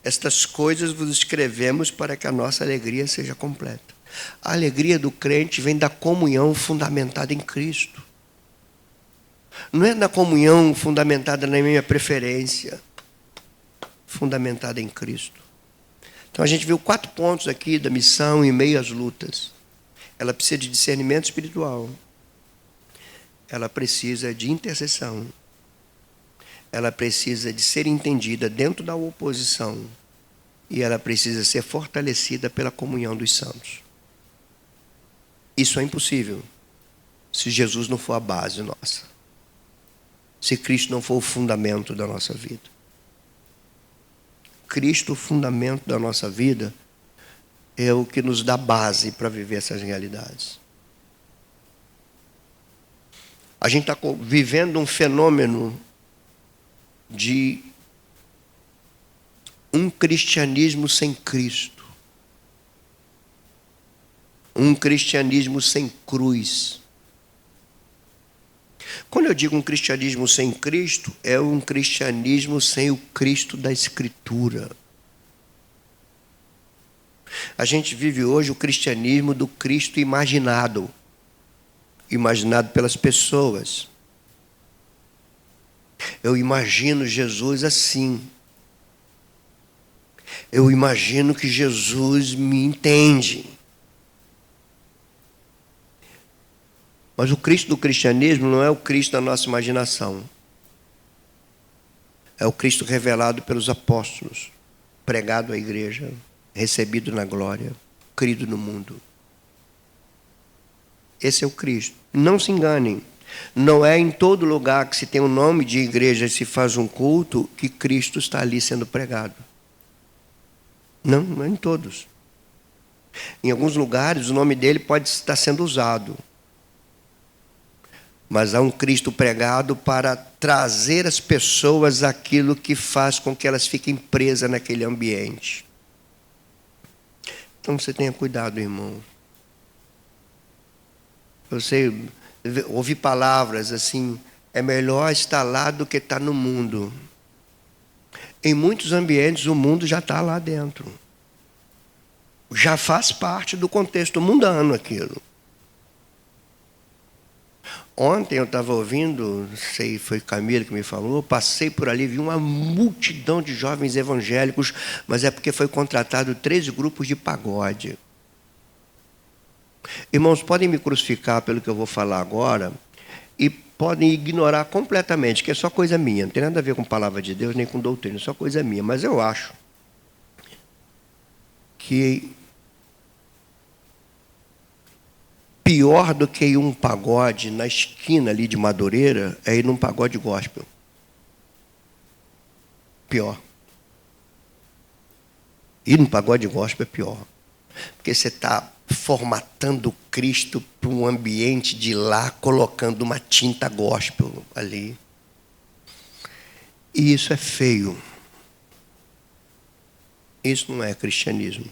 Estas coisas vos escrevemos para que a nossa alegria seja completa. A alegria do crente vem da comunhão fundamentada em Cristo. Não é da comunhão fundamentada na minha preferência. Fundamentada em Cristo. Então a gente viu 4 pontos aqui da missão em meio às lutas. Ela precisa de discernimento espiritual. Ela precisa de intercessão. Ela precisa de ser entendida dentro da oposição. E ela precisa ser fortalecida pela comunhão dos santos. Isso é impossível se Jesus não for a base nossa. Se Cristo não for o fundamento da nossa vida. Cristo, o fundamento da nossa vida, é o que nos dá base para viver essas realidades. A gente está vivendo um fenômeno de um cristianismo sem Cristo. Um cristianismo sem cruz. Quando eu digo um cristianismo sem Cristo, é um cristianismo sem o Cristo da Escritura. A gente vive hoje o cristianismo do Cristo imaginado pelas pessoas. Eu imagino Jesus assim. Eu imagino que Jesus me entende. Mas o Cristo do cristianismo não é o Cristo da nossa imaginação. É o Cristo revelado pelos apóstolos, pregado à igreja, recebido na glória, crido no mundo. Esse é o Cristo. Não se enganem. Não é em todo lugar que se tem um nome de igreja e se faz um culto que Cristo está ali sendo pregado. Não, não é em todos. Em alguns lugares o nome dele pode estar sendo usado. Mas há um Cristo pregado para trazer às pessoas aquilo que faz com que elas fiquem presas naquele ambiente. Então você tenha cuidado, irmão. Você ouve palavras assim, é melhor estar lá do que estar no mundo. Em muitos ambientes o mundo já está lá dentro. Já faz parte do contexto mundano aquilo. Ontem eu estava ouvindo, não sei, foi Camila que me falou, passei por ali, vi uma multidão de jovens evangélicos, mas é porque foi contratado 3 grupos de pagode. Irmãos, podem me crucificar pelo que eu vou falar agora e podem ignorar completamente, que é só coisa minha, não tem nada a ver com a palavra de Deus nem com doutrina, é só coisa minha, mas eu acho que pior do que ir um pagode na esquina ali de Madureira é ir num pagode gospel. Pior. Ir num pagode gospel é pior. Porque você está formatando Cristo para um ambiente de lá, colocando uma tinta gospel ali. E isso é feio. Isso não é cristianismo.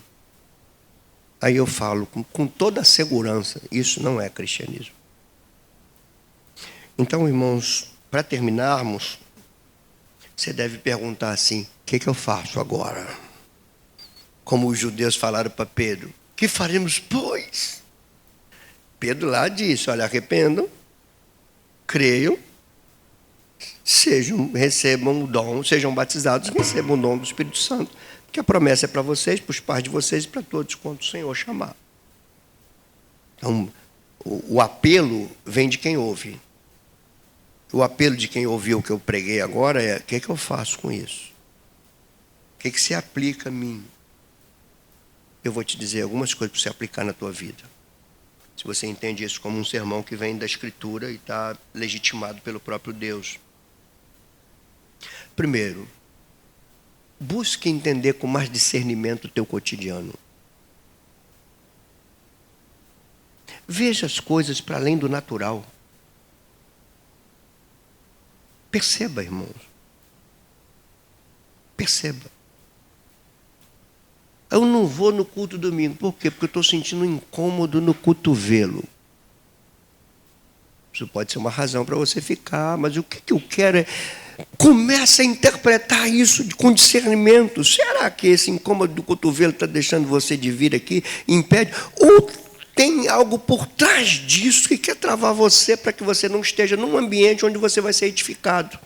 Aí eu falo com toda a segurança, isso não é cristianismo. Então, irmãos, para terminarmos, você deve perguntar assim, o que eu faço agora? Como os judeus falaram para Pedro, que faremos, pois? Pedro lá disse, olha, arrependam, creiam, recebam o dom, sejam batizados, recebam o dom do Espírito Santo. Que a promessa é para vocês, para os pais de vocês e para todos quanto o Senhor chamar. Então, o apelo vem de quem ouve. O apelo de quem ouviu o que eu preguei agora é, o que eu faço com isso? O que se aplica a mim? Eu vou te dizer algumas coisas para você aplicar na tua vida. Se você entende isso como um sermão que vem da Escritura e está legitimado pelo próprio Deus. Primeiro, busque entender com mais discernimento o teu cotidiano. Veja as coisas para além do natural. Perceba, irmãos. Perceba. Eu não vou no culto domingo. Por quê? Porque eu estou sentindo um incômodo no cotovelo. Isso pode ser uma razão para você ficar, mas o que eu quero é... Começa a interpretar isso com discernimento. Será que esse incômodo do cotovelo está deixando você de vir aqui e impede? Ou tem algo por trás disso que quer travar você para que você não esteja num ambiente onde você vai ser edificado,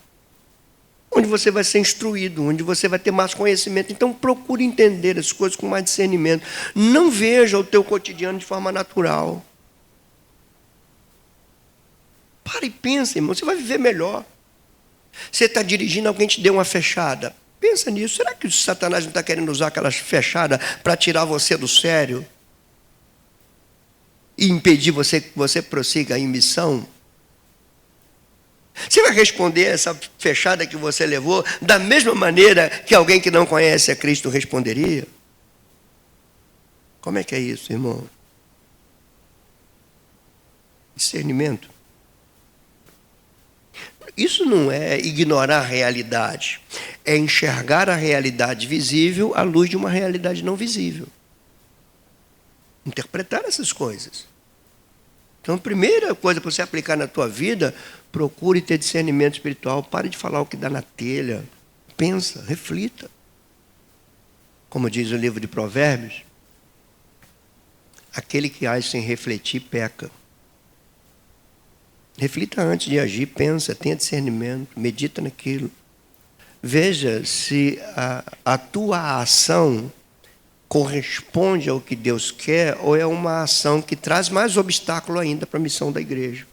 onde você vai ser instruído, onde você vai ter mais conhecimento. Então procure entender as coisas com mais discernimento. Não veja o teu cotidiano de forma natural. Para e pensa, irmão, você vai viver melhor. Você está dirigindo, alguém te deu uma fechada. Pensa nisso. Será que o Satanás não está querendo usar aquelas fechadas para tirar você do sério? E impedir que você prossiga em missão? Você vai responder essa fechada que você levou da mesma maneira que alguém que não conhece a Cristo responderia? Como é que é isso, irmão? Discernimento. Isso não é ignorar a realidade, é enxergar a realidade visível à luz de uma realidade não visível. Interpretar essas coisas. Então, a primeira coisa para você aplicar na tua vida, procure ter discernimento espiritual. Pare de falar o que dá na telha. Pensa, reflita. Como diz o livro de Provérbios, aquele que age sem refletir peca. Reflita antes de agir, pensa, tenha discernimento, medita naquilo. Veja se a tua ação corresponde ao que Deus quer ou é uma ação que traz mais obstáculo ainda para a missão da igreja.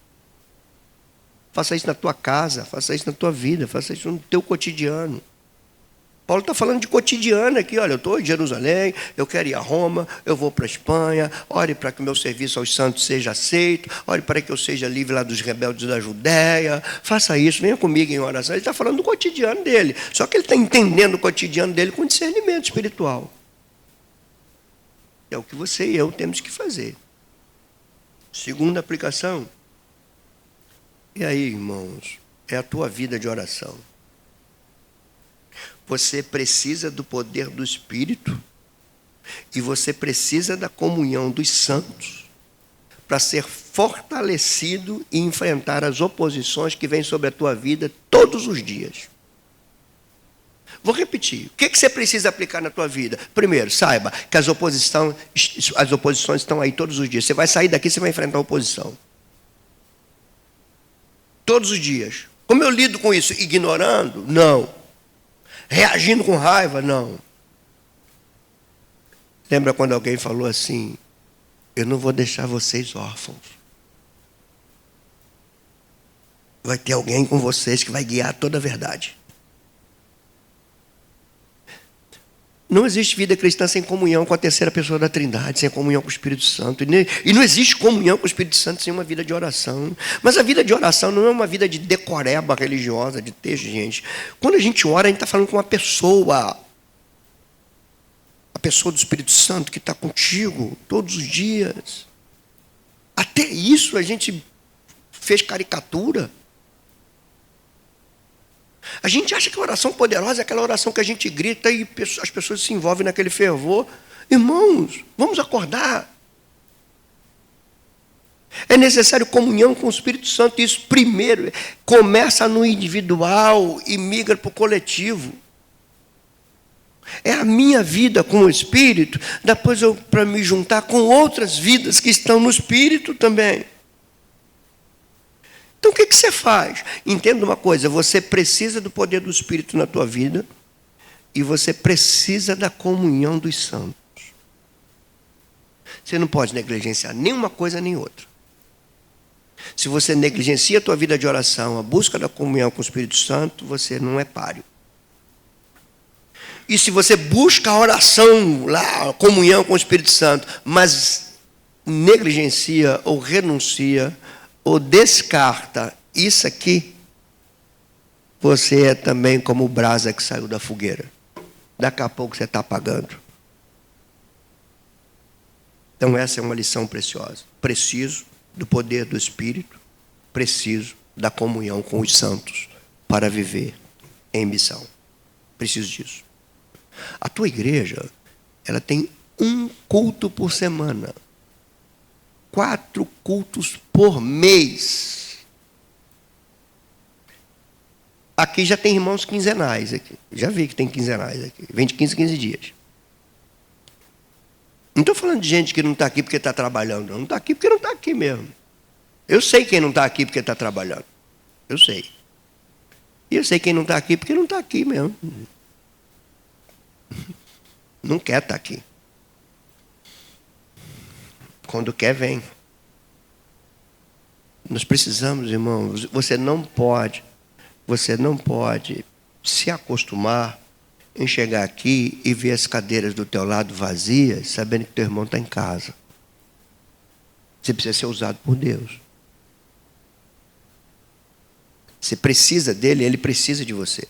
Faça isso na tua casa, faça isso na tua vida, faça isso no teu cotidiano. Paulo está falando de cotidiano aqui, olha, eu estou em Jerusalém, eu quero ir a Roma, eu vou para a Espanha, ore para que o meu serviço aos santos seja aceito, ore para que eu seja livre lá dos rebeldes da Judéia, faça isso, venha comigo em oração. Ele está falando do cotidiano dele, só que ele está entendendo o cotidiano dele com discernimento espiritual. É o que você e eu temos que fazer. Segunda aplicação, e aí, irmãos, é a tua vida de oração. Você precisa do poder do Espírito e você precisa da comunhão dos santos para ser fortalecido e enfrentar as oposições que vêm sobre a tua vida todos os dias. Vou repetir. O que você precisa aplicar na tua vida? Primeiro, saiba que as oposições estão aí todos os dias. Você vai sair daqui, você vai enfrentar a oposição. Todos os dias. Como eu lido com isso? Ignorando? Não. Reagindo com raiva? Não. Lembra quando alguém falou assim, eu não vou deixar vocês órfãos. Vai ter alguém com vocês que vai guiar toda a verdade. Não existe vida cristã sem comunhão com a terceira pessoa da Trindade, sem comunhão com o Espírito Santo. E não existe comunhão com o Espírito Santo sem uma vida de oração. Mas a vida de oração não é uma vida de decoreba religiosa, de texto, gente. Quando a gente ora, a gente está falando com uma pessoa. A pessoa do Espírito Santo que está contigo todos os dias. Até isso a gente fez caricatura. A gente acha que a oração poderosa é aquela oração que a gente grita e as pessoas se envolvem naquele fervor. Irmãos, vamos acordar. É necessário comunhão com o Espírito Santo. Isso primeiro começa no individual e migra para o coletivo. É a minha vida com o Espírito, depois para me juntar com outras vidas que estão no Espírito também. Então, o que você faz? Entenda uma coisa, você precisa do poder do Espírito na tua vida e você precisa da comunhão dos santos. Você não pode negligenciar nenhuma coisa nem outra. Se você negligencia a tua vida de oração, a busca da comunhão com o Espírito Santo, você não é páreo. E se você busca a oração, lá, a comunhão com o Espírito Santo, mas negligencia ou renuncia, ou descarta isso aqui, você é também como brasa que saiu da fogueira. Daqui a pouco você está apagando. Então essa é uma lição preciosa. Preciso do poder do Espírito, preciso da comunhão com os santos para viver em missão. Preciso disso. A tua igreja, ela tem um culto por semana. 4 cultos por mês. Aqui já tem irmãos quinzenais. Aqui. Já vi que tem quinzenais aqui. Vem de 15 em 15 dias. Não estou falando de gente que não está aqui porque está trabalhando. Não está aqui porque não está aqui mesmo. Eu sei quem não está aqui porque está trabalhando. Eu sei. E eu sei quem não está aqui porque não está aqui mesmo. Não quer estar aqui. Quando quer, vem. Nós precisamos, irmãos, você não pode se acostumar em chegar aqui e ver as cadeiras do teu lado vazias, sabendo que teu irmão está em casa. Você precisa ser usado por Deus. Você precisa dele, ele precisa de você.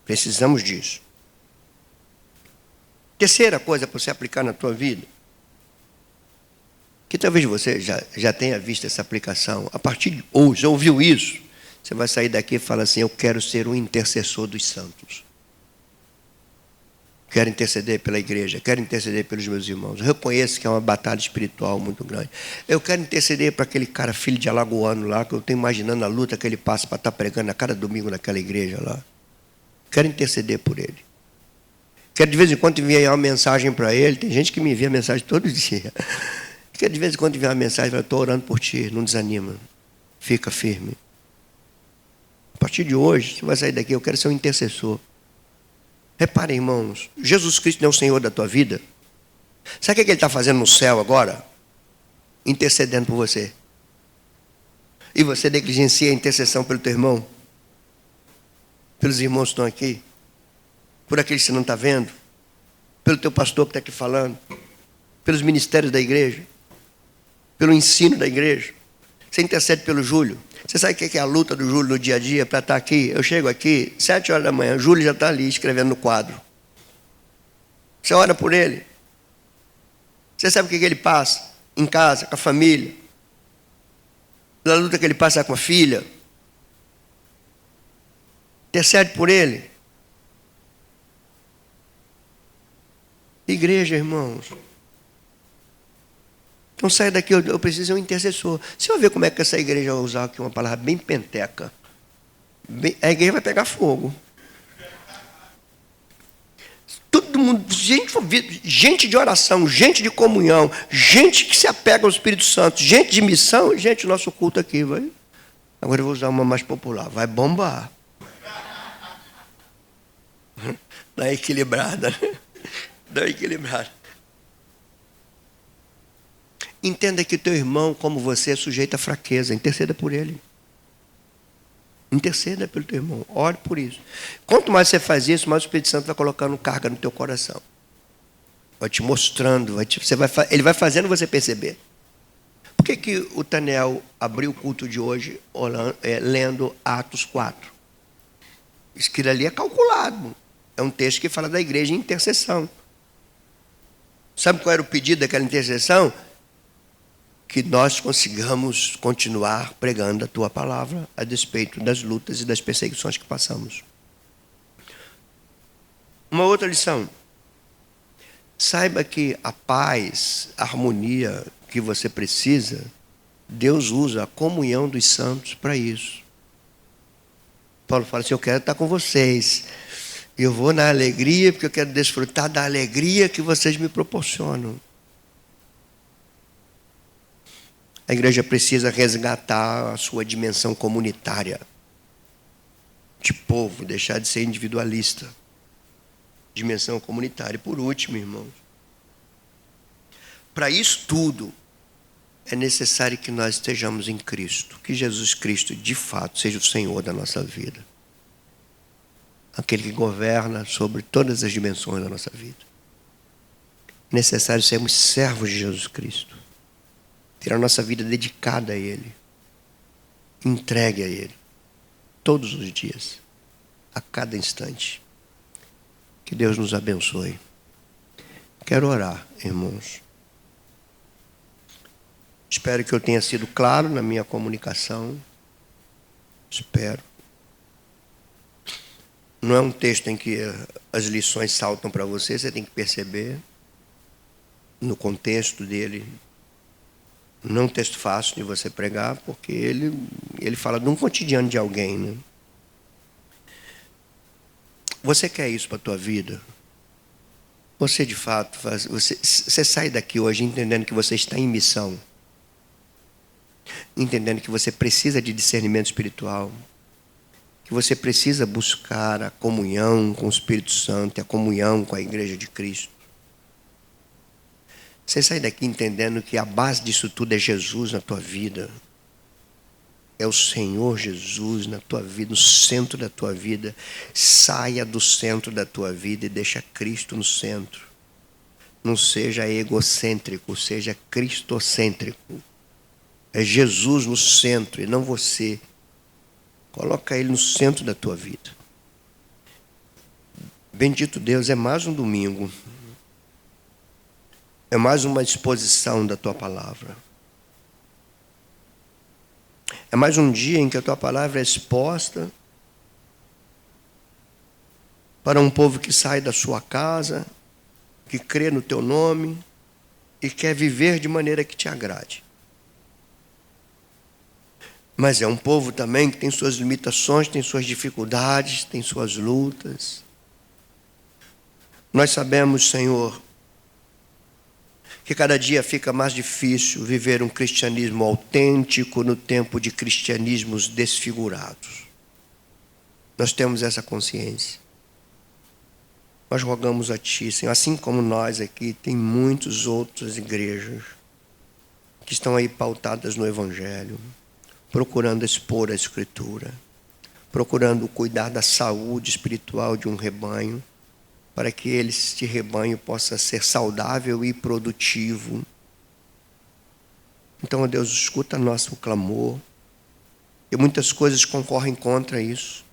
Precisamos disso. Terceira coisa para você aplicar na tua vida, que talvez você já tenha visto essa aplicação, a partir de hoje, ouviu isso, Você vai sair daqui e falar assim: eu quero ser um intercessor dos santos. Quero interceder pela igreja, quero interceder pelos meus irmãos. Eu reconheço que é uma batalha espiritual muito grande. Eu quero interceder para aquele cara, filho de alagoano lá, que eu estou imaginando a luta que ele passa para estar pregando a cada domingo naquela igreja lá. Quero interceder por ele. Quero de vez em quando enviar uma mensagem para ele. Tem gente que me envia mensagem todo dia. Quero de vez em quando enviar uma mensagem: eu estou orando por ti, não desanima. Fica firme. A partir de hoje, você vai sair daqui: eu quero ser um intercessor. Reparem, irmãos, Jesus Cristo não é o Senhor da tua vida. Sabe o que Ele está fazendo no céu agora? Intercedendo por você. E você negligencia a intercessão pelo teu irmão? Pelos irmãos que estão aqui? Por aqueles que você não está vendo? Pelo teu pastor que está aqui falando? Pelos ministérios da igreja? Pelo ensino da igreja? Você intercede pelo Júlio? Você sabe o que é a luta do Júlio no dia a dia para estar aqui? Eu chego aqui, 7 horas da manhã, o Júlio já está ali escrevendo no quadro. Você ora por ele. Você sabe o que ele passa em casa, com a família? Pela luta que ele passa com a filha. Intercede por ele. Igreja, irmãos. Então sai daqui, eu preciso ser um intercessor. Se eu ver como é que essa igreja vai usar aqui uma palavra bem penteca, a igreja vai pegar fogo. Todo mundo, gente de oração, gente de comunhão, gente que se apega ao Espírito Santo, gente de missão, gente, nosso culto aqui vai. Agora eu vou usar uma mais popular, vai bombar. Dá equilibrada, dá equilibrada. Entenda que teu irmão, como você, é sujeito à fraqueza. Interceda por ele. Interceda pelo teu irmão. Ore por isso. Quanto mais você faz isso, mais o Espírito Santo vai colocando carga no teu coração. Vai te mostrando. Ele vai fazendo você perceber. Por que o Taniel abriu o culto de hoje lendo Atos 4? Isso que ali é calculado. É um texto que fala da igreja em intercessão. Sabe qual era o pedido daquela intercessão? Que nós consigamos continuar pregando a tua palavra a despeito das lutas e das perseguições que passamos. Uma outra lição. Saiba que a paz, a harmonia que você precisa, Deus usa a comunhão dos santos para isso. Paulo fala assim: eu quero estar com vocês. Eu vou na alegria porque eu quero desfrutar da alegria que vocês me proporcionam. A igreja precisa resgatar a sua dimensão comunitária, de povo, deixar de ser individualista. Dimensão comunitária. E por último, irmãos, para isso tudo, é necessário que nós estejamos em Cristo, que Jesus Cristo, de fato, seja o Senhor da nossa vida. Aquele que governa sobre todas as dimensões da nossa vida. É necessário sermos servos de Jesus Cristo. Ter a nossa vida dedicada a Ele, entregue a Ele, todos os dias, a cada instante. Que Deus nos abençoe. Quero orar, irmãos. Espero que eu tenha sido claro na minha comunicação. Espero. Não é um texto em que as lições saltam para você, você tem que perceber no contexto dele. Não é um texto fácil de você pregar, porque ele fala de um cotidiano de alguém, né? Você quer isso para a tua vida? Você de fato faz. Você sai daqui hoje entendendo que você está em missão, entendendo que você precisa de discernimento espiritual, que você precisa buscar a comunhão com o Espírito Santo, a comunhão com a Igreja de Cristo. Você sai daqui entendendo que a base disso tudo é Jesus na tua vida. É o Senhor Jesus na tua vida, no centro da tua vida. Saia do centro da tua vida e deixa Cristo no centro. Não seja egocêntrico, seja cristocêntrico. É Jesus no centro e não você. Coloca Ele no centro da tua vida. Bendito Deus, é mais um domingo. É mais uma exposição da tua palavra. É mais um dia em que a tua palavra é exposta para um povo que sai da sua casa, que crê no teu nome e quer viver de maneira que te agrade. Mas é um povo também que tem suas limitações, tem suas dificuldades, tem suas lutas. Nós sabemos, Senhor, que cada dia fica mais difícil viver um cristianismo autêntico no tempo de cristianismos desfigurados. Nós temos essa consciência. Nós rogamos a Ti, Senhor, assim como nós aqui, tem muitas outras igrejas que estão aí pautadas no Evangelho, procurando expor a Escritura, procurando cuidar da saúde espiritual de um rebanho, para que este rebanho possa ser saudável e produtivo. Então, ó Deus, escuta nosso clamor, e muitas coisas concorrem contra isso.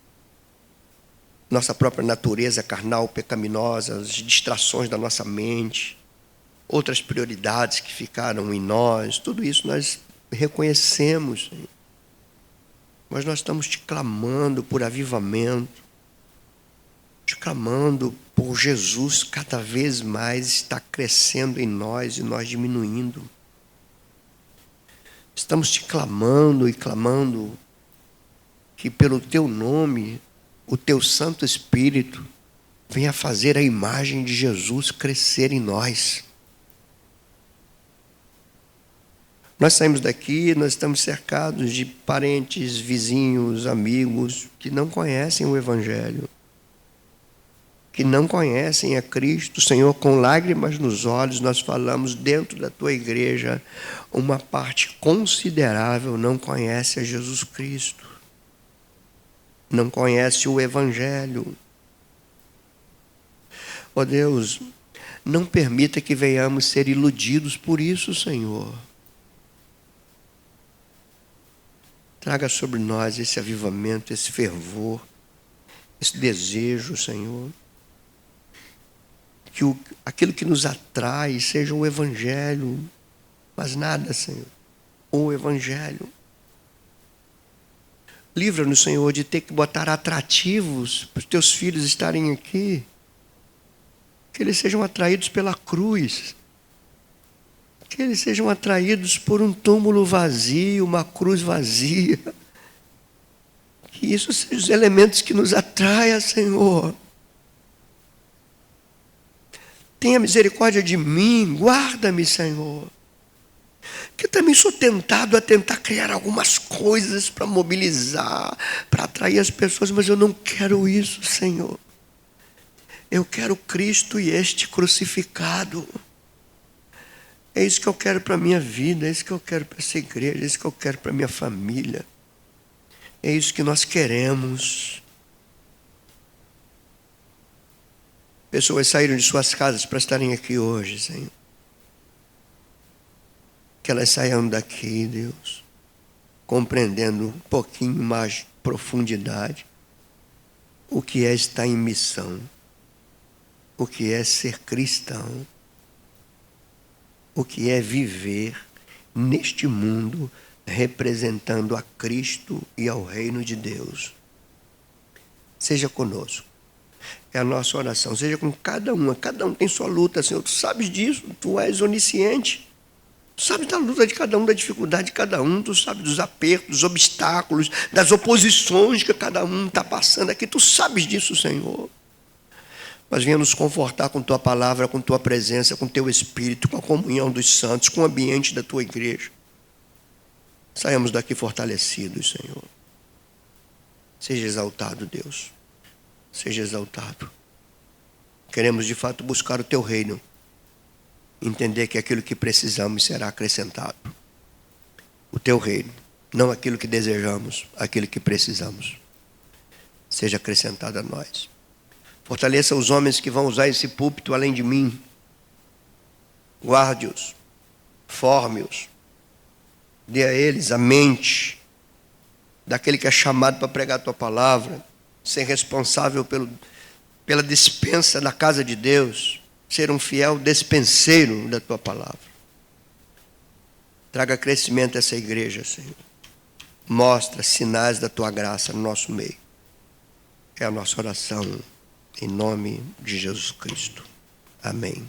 Nossa própria natureza carnal, pecaminosa, as distrações da nossa mente, outras prioridades que ficaram em nós, tudo isso nós reconhecemos, Senhor. Mas nós estamos te clamando por avivamento, te clamando por Jesus cada vez mais estar crescendo em nós e nós diminuindo. Estamos te clamando e clamando que pelo teu nome, o teu Santo Espírito venha fazer a imagem de Jesus crescer em nós. Nós saímos daqui, nós estamos cercados de parentes, vizinhos, amigos que não conhecem o Evangelho, que não conhecem a Cristo. Senhor, com lágrimas nos olhos, nós falamos dentro da tua igreja, uma parte considerável não conhece a Jesus Cristo, não conhece o Evangelho. Ó Deus, não permita que venhamos ser iludidos por isso, Senhor. Traga sobre nós esse avivamento, esse fervor, esse desejo, Senhor. Que aquilo que nos atrai seja o Evangelho, mas nada, Senhor, o Evangelho. Livra-nos, Senhor, de ter que botar atrativos para os teus filhos estarem aqui. Que eles sejam atraídos pela cruz. Que eles sejam atraídos por um túmulo vazio, uma cruz vazia. Que isso sejam os elementos que nos atraem, Senhor. Tenha misericórdia de mim, guarda-me, Senhor. Que eu também sou tentado a tentar criar algumas coisas para mobilizar, para atrair as pessoas, mas eu não quero isso, Senhor. Eu quero Cristo e este crucificado. É isso que eu quero para a minha vida, é isso que eu quero para essa igreja, é isso que eu quero para a minha família. É isso que nós queremos. Pessoas saíram de suas casas para estarem aqui hoje, Senhor. Que elas saiam daqui, Deus, compreendendo um pouquinho mais de profundidade o que é estar em missão, o que é ser cristão, o que é viver neste mundo representando a Cristo e ao reino de Deus. Seja conosco. É a nossa oração. Seja com cada um tem sua luta, Senhor. Tu sabes disso, tu és onisciente. Tu sabes da luta de cada um, da dificuldade de cada um. Tu sabes dos apertos, dos obstáculos, das oposições que cada um está passando aqui. Tu sabes disso, Senhor. Mas venha nos confortar com tua palavra, com tua presença, com teu Espírito, com a comunhão dos santos, com o ambiente da tua igreja. Saiamos daqui fortalecidos, Senhor. Seja exaltado, Deus. Seja exaltado. Queremos de fato buscar o teu reino. Entender que aquilo que precisamos será acrescentado. O teu reino. Não aquilo que desejamos, aquilo que precisamos. Seja acrescentado a nós. Fortaleça os homens que vão usar esse púlpito além de mim. Guarde-os. Forme-os. Dê a eles a mente daquele que é chamado para pregar a tua palavra, ser responsável pela dispensa da casa de Deus, ser um fiel despenseiro da tua palavra. Traga crescimento a essa igreja, Senhor. Mostra sinais da tua graça no nosso meio. É a nossa oração, em nome de Jesus Cristo. Amém.